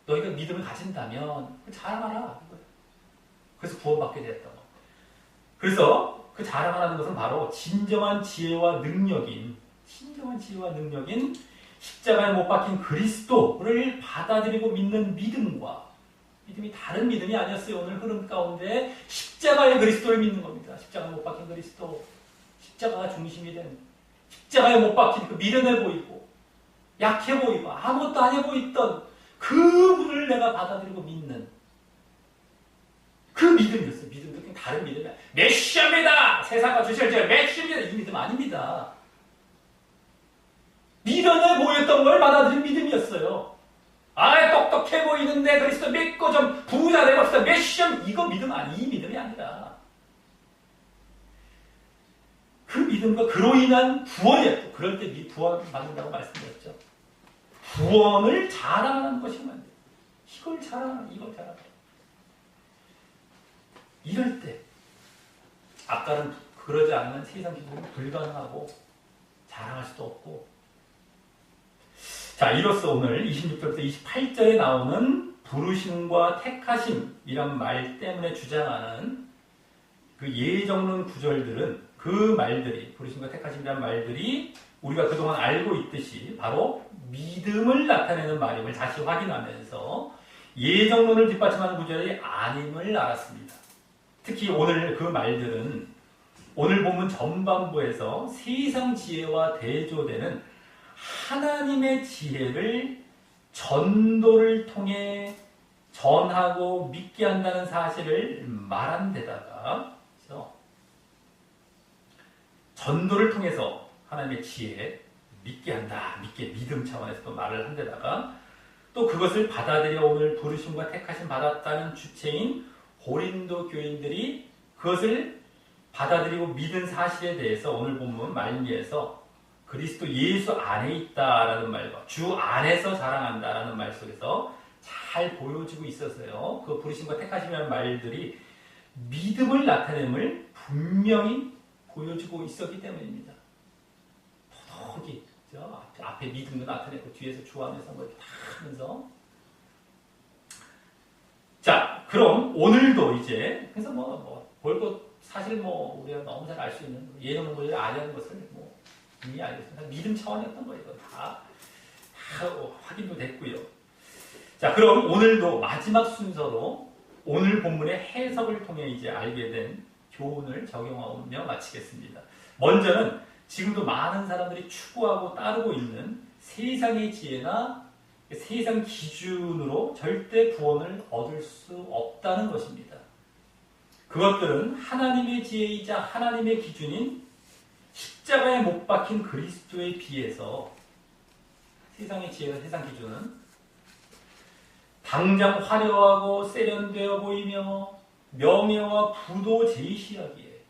너희가 믿음을 가진다면 자랑하라. 그래서 구원받게 되었던 거. 그래서 그 자랑하라는 것은 바로 진정한 지혜와 능력인 십자가에 못 박힌 그리스도를 받아들이고 믿는 믿음이 다른 믿음이 아니었어요. 오늘 흐름 가운데 십자가의 그리스도를 믿는 겁니다. 십자가에 못 박힌 그리스도, 십자가가 중심이 된 십자가에 못 박힌 그 미련해 보이고 약해 보이고 아무것도 안 해 보이던 그분을 내가 받아들이고 믿는 그 믿음이었어요. 믿음도 다른 믿음이야. 메시아입니다. 세상과 주실 자 메시아입니다. 이 믿음 아닙니다. 미련에 모였던 걸 받아들인 믿음이었어요. 똑똑해 보이는데 그리스도 믿고 좀 부자 되봅시다. 메시아 이거 믿음 이 믿음이 아니라 그 믿음과 그로 인한 구원이었고 그럴 때 구원 받는다고 말씀드렸죠. 구원을 자랑하는 것이면 안 돼요. 이걸 자랑하는 이걸 자랑하는 이럴 때 아까는 그러지 않으면 세상 기준은 불가능하고 자랑할 수도 없고 자 이로써 오늘 26절부터 28절에 나오는 부르심과 택하심이란 말 때문에 주장하는 그 예정론 구절들은 그 말들이 부르심과 택하심이란 말들이 우리가 그동안 알고 있듯이 바로 믿음을 나타내는 말임을 다시 확인하면서 예정론을 뒷받침하는 구절이 아님을 알았습니다. 특히 오늘 그 말들은 오늘 본문 전반부에서 세상 지혜와 대조되는 하나님의 지혜를 전도를 통해 전하고 믿게 한다는 사실을 말한 데다가 그래서 전도를 통해서 하나님의 지혜 믿게 한다. 믿음 차원에서 또 말을 한 데다가 또 그것을 받아들여 오늘 부르심과 택하심 받았다는 주체인 고린도 교인들이 그것을 받아들이고 믿은 사실에 대해서 오늘 본문 말미에서 그리스도 예수 안에 있다라는 말과 주 안에서 자랑한다라는 말 속에서 잘 보여지고 있어서요. 그 부르심과 택하심이라는 말들이 믿음을 나타냄을 분명히 보여주고 있었기 때문입니다. 더더욱이 앞에 믿음도 나타내고 뒤에서 주 안에서 뭐 이렇게 다 하면서 자 그럼 오늘도 이제 그래서 볼 것 사실 우리가 너무 잘 알 수 있는 예정 문제를 아는 것을 이미 알고 있습니다. 믿음 차원이었던 거예요. 다 확인도 됐고요. 자 그럼 오늘도 마지막 순서로 오늘 본문의 해석을 통해 이제 알게 된 교훈을 적용하며 마치겠습니다. 먼저는 지금도 많은 사람들이 추구하고 따르고 있는 세상의 지혜나 세상 기준으로 절대 구원을 얻을 수 없다는 것입니다. 그것들은 하나님의 지혜이자 하나님의 기준인 십자가에 못 박힌 그리스도에 비해서 세상의 지혜와 세상 기준은 당장 화려하고 세련되어 보이며 명예와 부도 제시하기에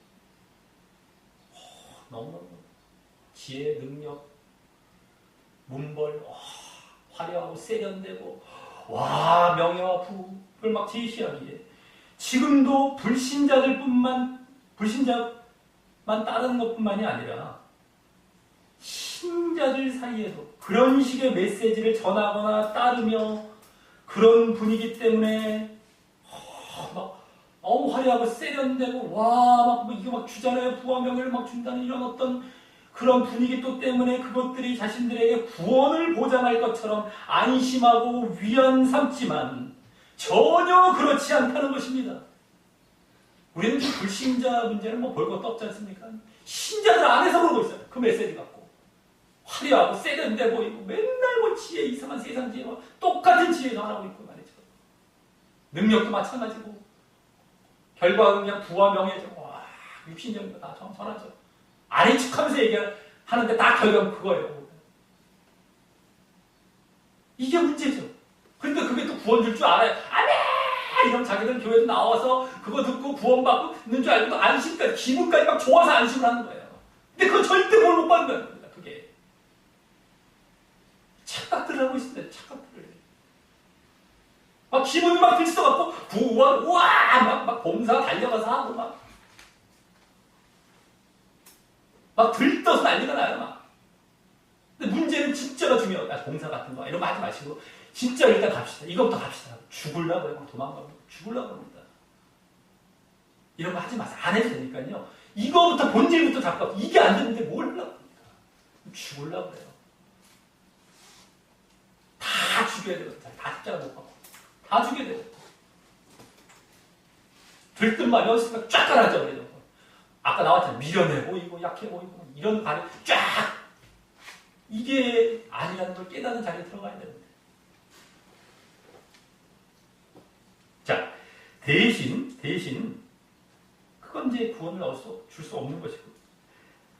너무 지혜, 능력, 문벌 화려하고 세련되고 명예와 부를 막 제시하기에 지금도 불신자만 따르는 것뿐만이 아니라 신자들 사이에도 그런 식의 메시지를 전하거나 따르며 그런 분위기 때문에 너무 화려하고 세련되고 이거 막 주잖아요. 부와 명예를 막 준다는 이런 어떤 그런 분위기 또 때문에 그것들이 자신들에게 구원을 보장할 것처럼 안심하고 위안 삼지만 전혀 그렇지 않다는 것입니다. 우리는 불신자 문제는 볼 것도 없지 않습니까? 신자들 안에서 그러고 있어요. 그 메시지 갖고. 화려하고 세련돼 보이고 맨날 지혜, 이상한 세상 지혜와 똑같은 지혜가 하고 있고 말이죠. 능력도 마찬가지고 결과는 그냥 부와 명예죠. 육신적인 거 다 전하죠. 아닌 척하면서 얘기하는데 다 결과는 그거예요. 이게 문제죠. 그런데 그게 또 구원 줄 알아요. 이러면 자기들은 교회도 나와서 그거 듣고 구원받고 있는 줄 알고 안심까지 기분까지 막 좋아서 안심을 하는 거예요. 근데 그건 절대 구원 못 받는 겁니다. 그게 착각들을 하고 있습니다. 착각들을 막 기분이 막 들썩갖고 구원 막 봉사 달려가서 하고 막 들떠서 난리가 나요. 근데 문제는 진짜가 중요하다. 봉사 같은 거 이런 거 하지 마시고 진짜 일단 갑시다. 이거부터 갑시다. 죽으려고 해요. 도망가고 죽으려고 합니다. 이런 거 하지 마세요. 안 해도 되니까요. 이거부터 본질부터 잡고 이게 안 되는데 뭘 하려고 합니까? 죽으려고 해요. 다 죽여야 되거든요. 다 십자가 못 박고 다 죽여야 돼요. 들뜬 말이 없으니까 쫙 깔아줘. 그래요. 아까 나왔잖아요. 미련해 보이고 약해 보이고 이런 발이 쫙 이게 아니라는 걸 깨닫는 자리에 들어가야 됩니다. 자, 대신 그건 이제 구원을 줄 수 없는 것이고,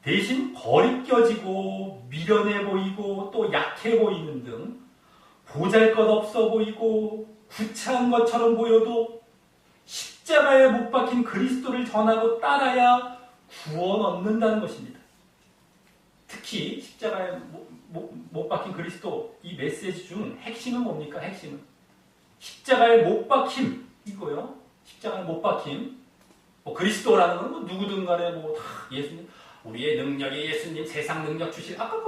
대신 거리껴지고 미련해 보이고 또 약해 보이는 등 보잘것없어 보이고 구차한 것처럼 보여도 십자가에 못 박힌 그리스도를 전하고 따라야 구원 얻는다는 것입니다. 특히 십자가에 못 박힌 그리스도 이 메시지 중 핵심은 뭡니까? 핵심은 십자가에 못 박힘 이거요. 십자가에 못 박힘. 뭐 그리스도라는 건 뭐 누구든 간에 뭐 다 예수님, 우리의 능력이 예수님 세상 능력 주실, 아까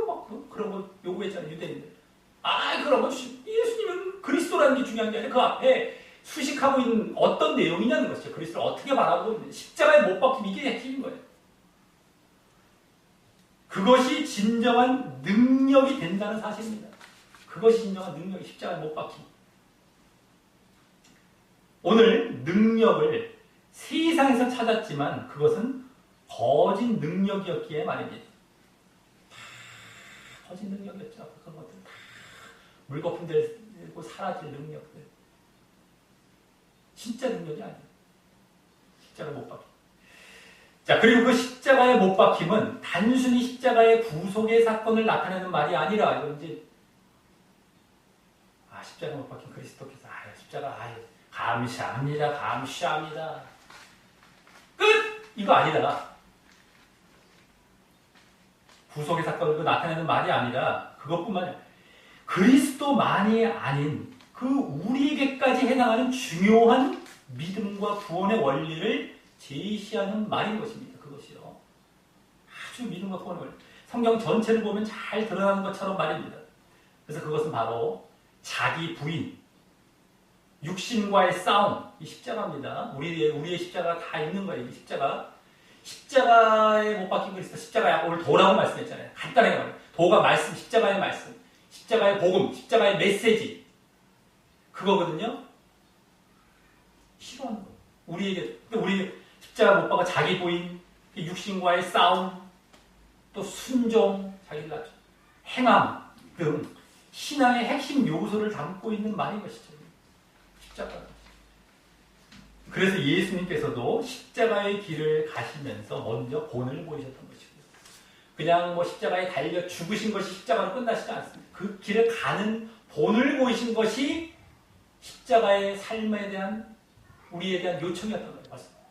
그런 거 요구했잖아요, 유대인들. 그런 거 주실. 예수님은 그리스도라는 게 중요한 게 아니라 그 앞에 수식하고 있는 어떤 내용이냐는 것이죠. 그리스도를 어떻게 바라보고 있는지. 십자가에 못 박힘, 이게 핵심인 거예요. 그것이 진정한 능력이 된다는 사실입니다. 그것이 진정한 능력이 십자가에 못 박힘. 오늘 능력을 세상에서 찾았지만 그것은 거짓 능력이었기에 말입니다. 거짓 능력이었죠. 그런 것들 다 물거품 되고 사라질 능력들. 진짜 능력이 아니에요. 십자가에 못 박힘. 자, 그리고 그 십자가에 못 박힘은 단순히 십자가의 구속의 사건을 나타내는 말이 아니라, 이건 이제, 십자가에 못 박힌 그리스도께서, 십자가, 감사합니다. 감사합니다. 끝! 이거 아니다. 구속의 사건을 나타내는 말이 아니라, 그것뿐만 아니라, 그리스도만이 아닌 그 우리에게까지 해당하는 중요한 믿음과 구원의 원리를 제시하는 말인 것입니다. 그것이요. 아주 믿음과 구원의 원리. 성경 전체를 보면 잘 드러나는 것처럼 말입니다. 그래서 그것은 바로 자기 부인, 육신과의 싸움, 이 십자가입니다. 우리의 십자가 다 있는 거예요. 이 십자가에 못 박힌 그리스도, 십자가에 오늘 도라고 말씀했잖아요. 간단하게 말해요. 도가 말씀, 십자가의 말씀, 십자가의 복음, 십자가의 메시지. 그거거든요. 싫어하는 거예요. 우리 십자가 못 박아 자기 부인, 육신과의 싸움, 또 순종, 자기를 낮춰, 행함 등 신앙의 핵심 요소를 담고 있는 말인 것이죠. 십자가. 그래서 예수님께서도 십자가의 길을 가시면서 먼저 본을 보이셨던 것이고요. 그냥 뭐 십자가에 달려 죽으신 것이 십자가로 끝나시지 않습니다. 그 길을 가는 본을 보이신 것이 십자가의 삶에 대한 우리에 대한 요청이었던 거예요. 맞습니다.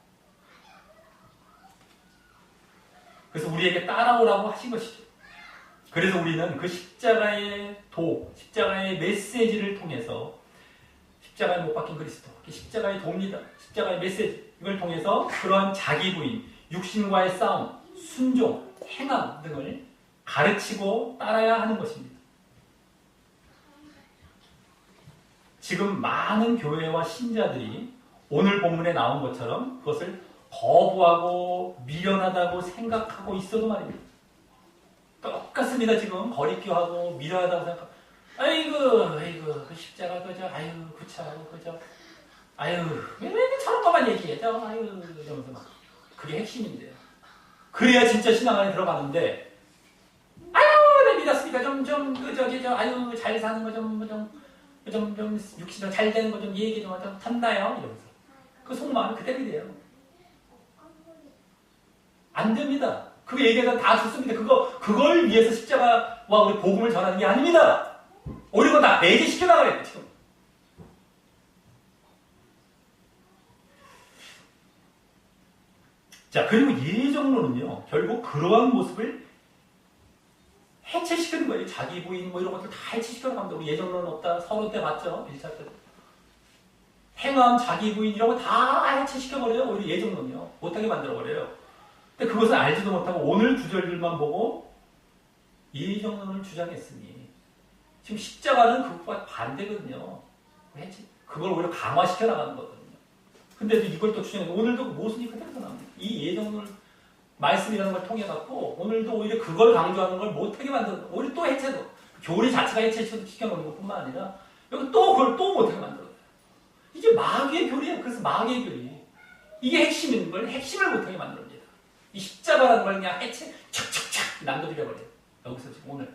그래서 우리에게 따라오라고 하신 것이죠. 그래서 우리는 그 십자가의 십자가의 메시지를 통해서 십자가에 못 박힌 그리스도, 십자가의 도입니다. 십자가의 메시지, 이걸 통해서 그러한 자기 부인, 육신과의 싸움, 순종, 행함 등을 가르치고 따라야 하는 것입니다. 지금 많은 교회와 신자들이 오늘 본문에 나온 것처럼 그것을 거부하고 미련하다고 생각하고 있어도 말입니다. 똑같습니다. 지금 거리껴하고 미련하다고 생각하고, 그 십자가 그저, 구차하고 그저, 왜 저런 것만 얘기해, 이러면서 막. 그게 핵심인데요. 그래야 진짜 신앙 안에 들어가는데, 네, 믿었습니다. 잘 사는 거 좀 육신으로 잘 되는 거 좀 얘기 좀 탔나요? 이러면서. 그 속마음이 그대로 돼요. 안 됩니다. 그 얘기가 다 좋습니다. 그걸 위해서 십자가와 우리 복음을 전하는 게 아닙니다. 오히려 다 배제시켜 나가야 지금. 자, 그리고 예정론은요, 결국 그러한 모습을 해체시키는 거예요. 자기 부인 뭐 이런 것들 다 해체시켜 나갑니다. 우리 예정론 없다. 서론 때 봤죠? 1차 때. 행함, 자기 부인 이런 거 다 해체시켜버려요. 오히려 예정론이요. 못하게 만들어버려요. 근데 그것을 알지도 못하고 오늘 구절들만 보고 예정론을 주장했으니 지금 십자가는 그것과 반대거든요. 그걸 오히려 강화시켜 나가는 거거든요. 근데도 이걸 또 주장해서 오늘도 모순이 그대로 나옵니다. 이 예정론 말씀이라는 걸 통해 갖고 오늘도 오히려 그걸 강조하는 걸 못하게 만드는, 오히려 또 해체도, 교리 자체가 해체시켜놓는 것뿐만 아니라 여기 또 그걸 또 못하게 만들어요. 이게 마귀의 교리예요. 그래서 마귀의 교리. 이게 핵심인 걸 핵심을 못하게 만듭니다. 이 십자가라는 걸 그냥 해체, 척척척 남겨드려버려요. 여기서 지금 오늘.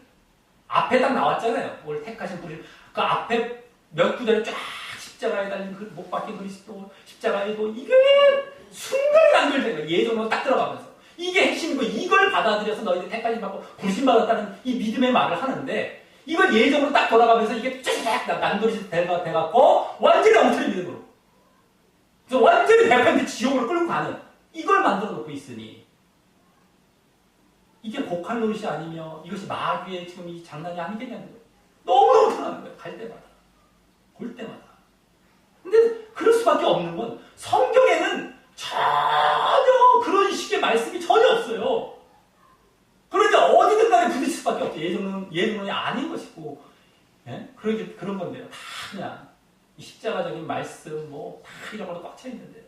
앞에 딱 나왔잖아요. 오늘 택하신 분이. 그 앞에 몇 구절에 쫙 십자가에 달린 그 못 박힌 그리스도, 십자가에 이게 순간에 단결된 거예요. 예정으로 딱 들어가면서. 이게 핵심이고 이걸 받아들여서 너희들 택하심 받고 부르심 받았다는 이 믿음의 말을 하는데 이걸 예정으로 딱 돌아가면서 이게 쫙 난도리 돼갖고 완전히 엉터리 믿음으로. 그래서 완전히 100% 지옥으로 끌고 가는 이걸 만들어 놓고 있으니 이게 고칼 노릇이 아니며 이것이 마귀의 지금 이 장난이 아니겠냐는 거예요. 너무너무 편한 거예요. 갈 때마다. 볼 때마다. 근데 그럴 수밖에 없는 건 성경에는 전혀 그런 식의 말씀이 전혀 없어요. 그러니까 어디든 간에 부딪힐 수밖에 없죠. 예정론이 아닌 것이고 예? 그런 건데요. 다 그냥 이 십자가적인 말씀 다 이런 걸로 꽉 차 있는데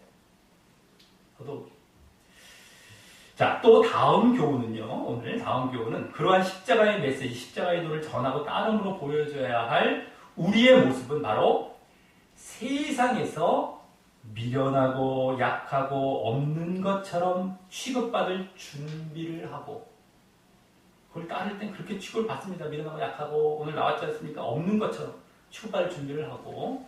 자, 또 다음 교훈은요. 오늘 다음 교훈은 그러한 십자가의 메시지, 십자가의 도를 전하고 따름으로 보여줘야 할 우리의 모습은 바로 세상에서 미련하고 약하고 없는 것처럼 취급받을 준비를 하고 그걸 따를 땐 그렇게 취급을 받습니다. 미련하고 약하고 오늘 나왔지 않습니까? 없는 것처럼 취급받을 준비를 하고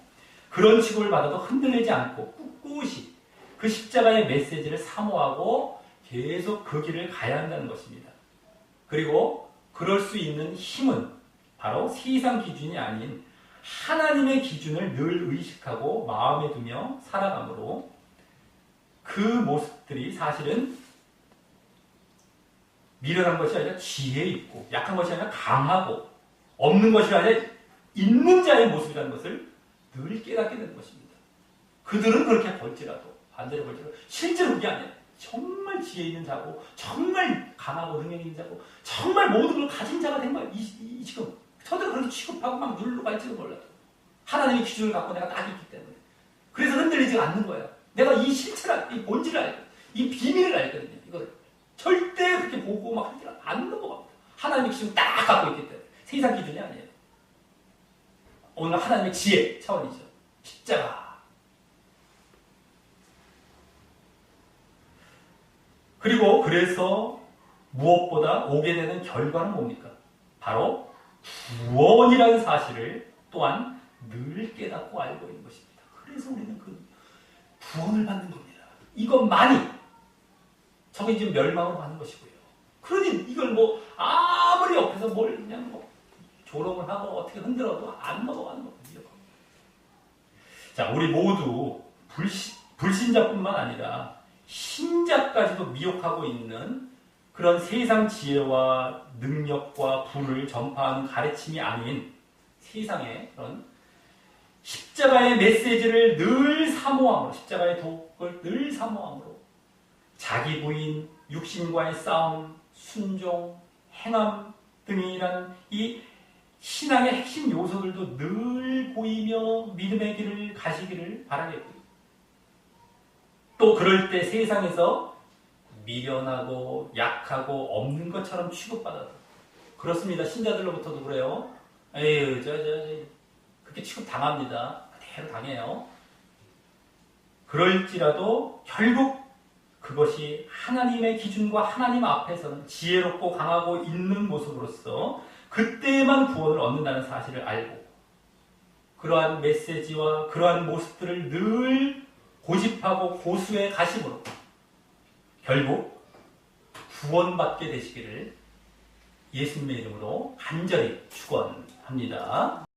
그런 취급을 받아도 흔들리지 않고 꿋꿋이 그 십자가의 메시지를 사모하고 계속 그 길을 가야 한다는 것입니다. 그리고 그럴 수 있는 힘은 바로 세상 기준이 아닌 하나님의 기준을 늘 의식하고 마음에 두며 살아감으로 그 모습들이 사실은 미련한 것이 아니라 지혜 있고 약한 것이 아니라 강하고 없는 것이 아니라 있는 자의 모습이라는 것을 늘 깨닫게 되는 것입니다. 그들은 그렇게 볼지라도 반대로 볼지라도 실제로 그게 아니에요. 정말 지혜 있는 자고 정말 강하고 능력 있는 자고 정말 모든 걸 가진 자가 된 거예요. 지금 저들은 그렇게 취급하고 막 눌러 갈지도 몰라도 하나님의 기준을 갖고 내가 딱 있기 때문에 그래서 흔들리지 않는 거예요. 내가 이 실체를 이 본질을 알고 이 비밀을 알거든요. 이걸 절대 그렇게 보고 막 흔들어 안 넘어갑니다. 하나님의 기준을 딱 갖고 있기 때문에 세상 기준이 아니에요. 오늘 하나님의 지혜 차원이죠. 십자가. 그리고 그래서 무엇보다 오게 되는 결과는 뭡니까? 바로 구원이라는 사실을 또한 늘 깨닫고 알고 있는 것입니다. 그래서 우리는 그 구원을 받는 겁니다. 이것만이 저게 지금 멸망으로 가는 것이고요. 그러니 이걸 아무리 옆에서 뭘 그냥 조롱을 하고 어떻게 흔들어도 안 넘어가는 겁니다. 자, 우리 모두 불신자뿐만 아니라 신자까지도 미혹하고 있는 그런 세상 지혜와 능력과 부를 전파하는 가르침이 아닌 세상의 그런 십자가의 메시지를 늘 사모함으로 십자가의 독을 늘 사모함으로 자기 부인, 육신과의 싸움, 순종, 행함 등이라는 이 신앙의 핵심 요소들도 늘 보이며 믿음의 길을 가시기를 바라겠고요. 또 그럴 때 세상에서 미련하고 약하고 없는 것처럼 취급받아도 그렇습니다. 신자들로부터도 그래요. 에휴, 그렇게 취급당합니다. 그대로 당해요. 그럴지라도 결국 그것이 하나님의 기준과 하나님 앞에서는 지혜롭고 강하고 있는 모습으로서 그때만 구원을 얻는다는 사실을 알고 그러한 메시지와 그러한 모습들을 늘 고집하고 고수해 가심으로 결국 구원받게 되시기를 예수님의 이름으로 간절히 축원합니다.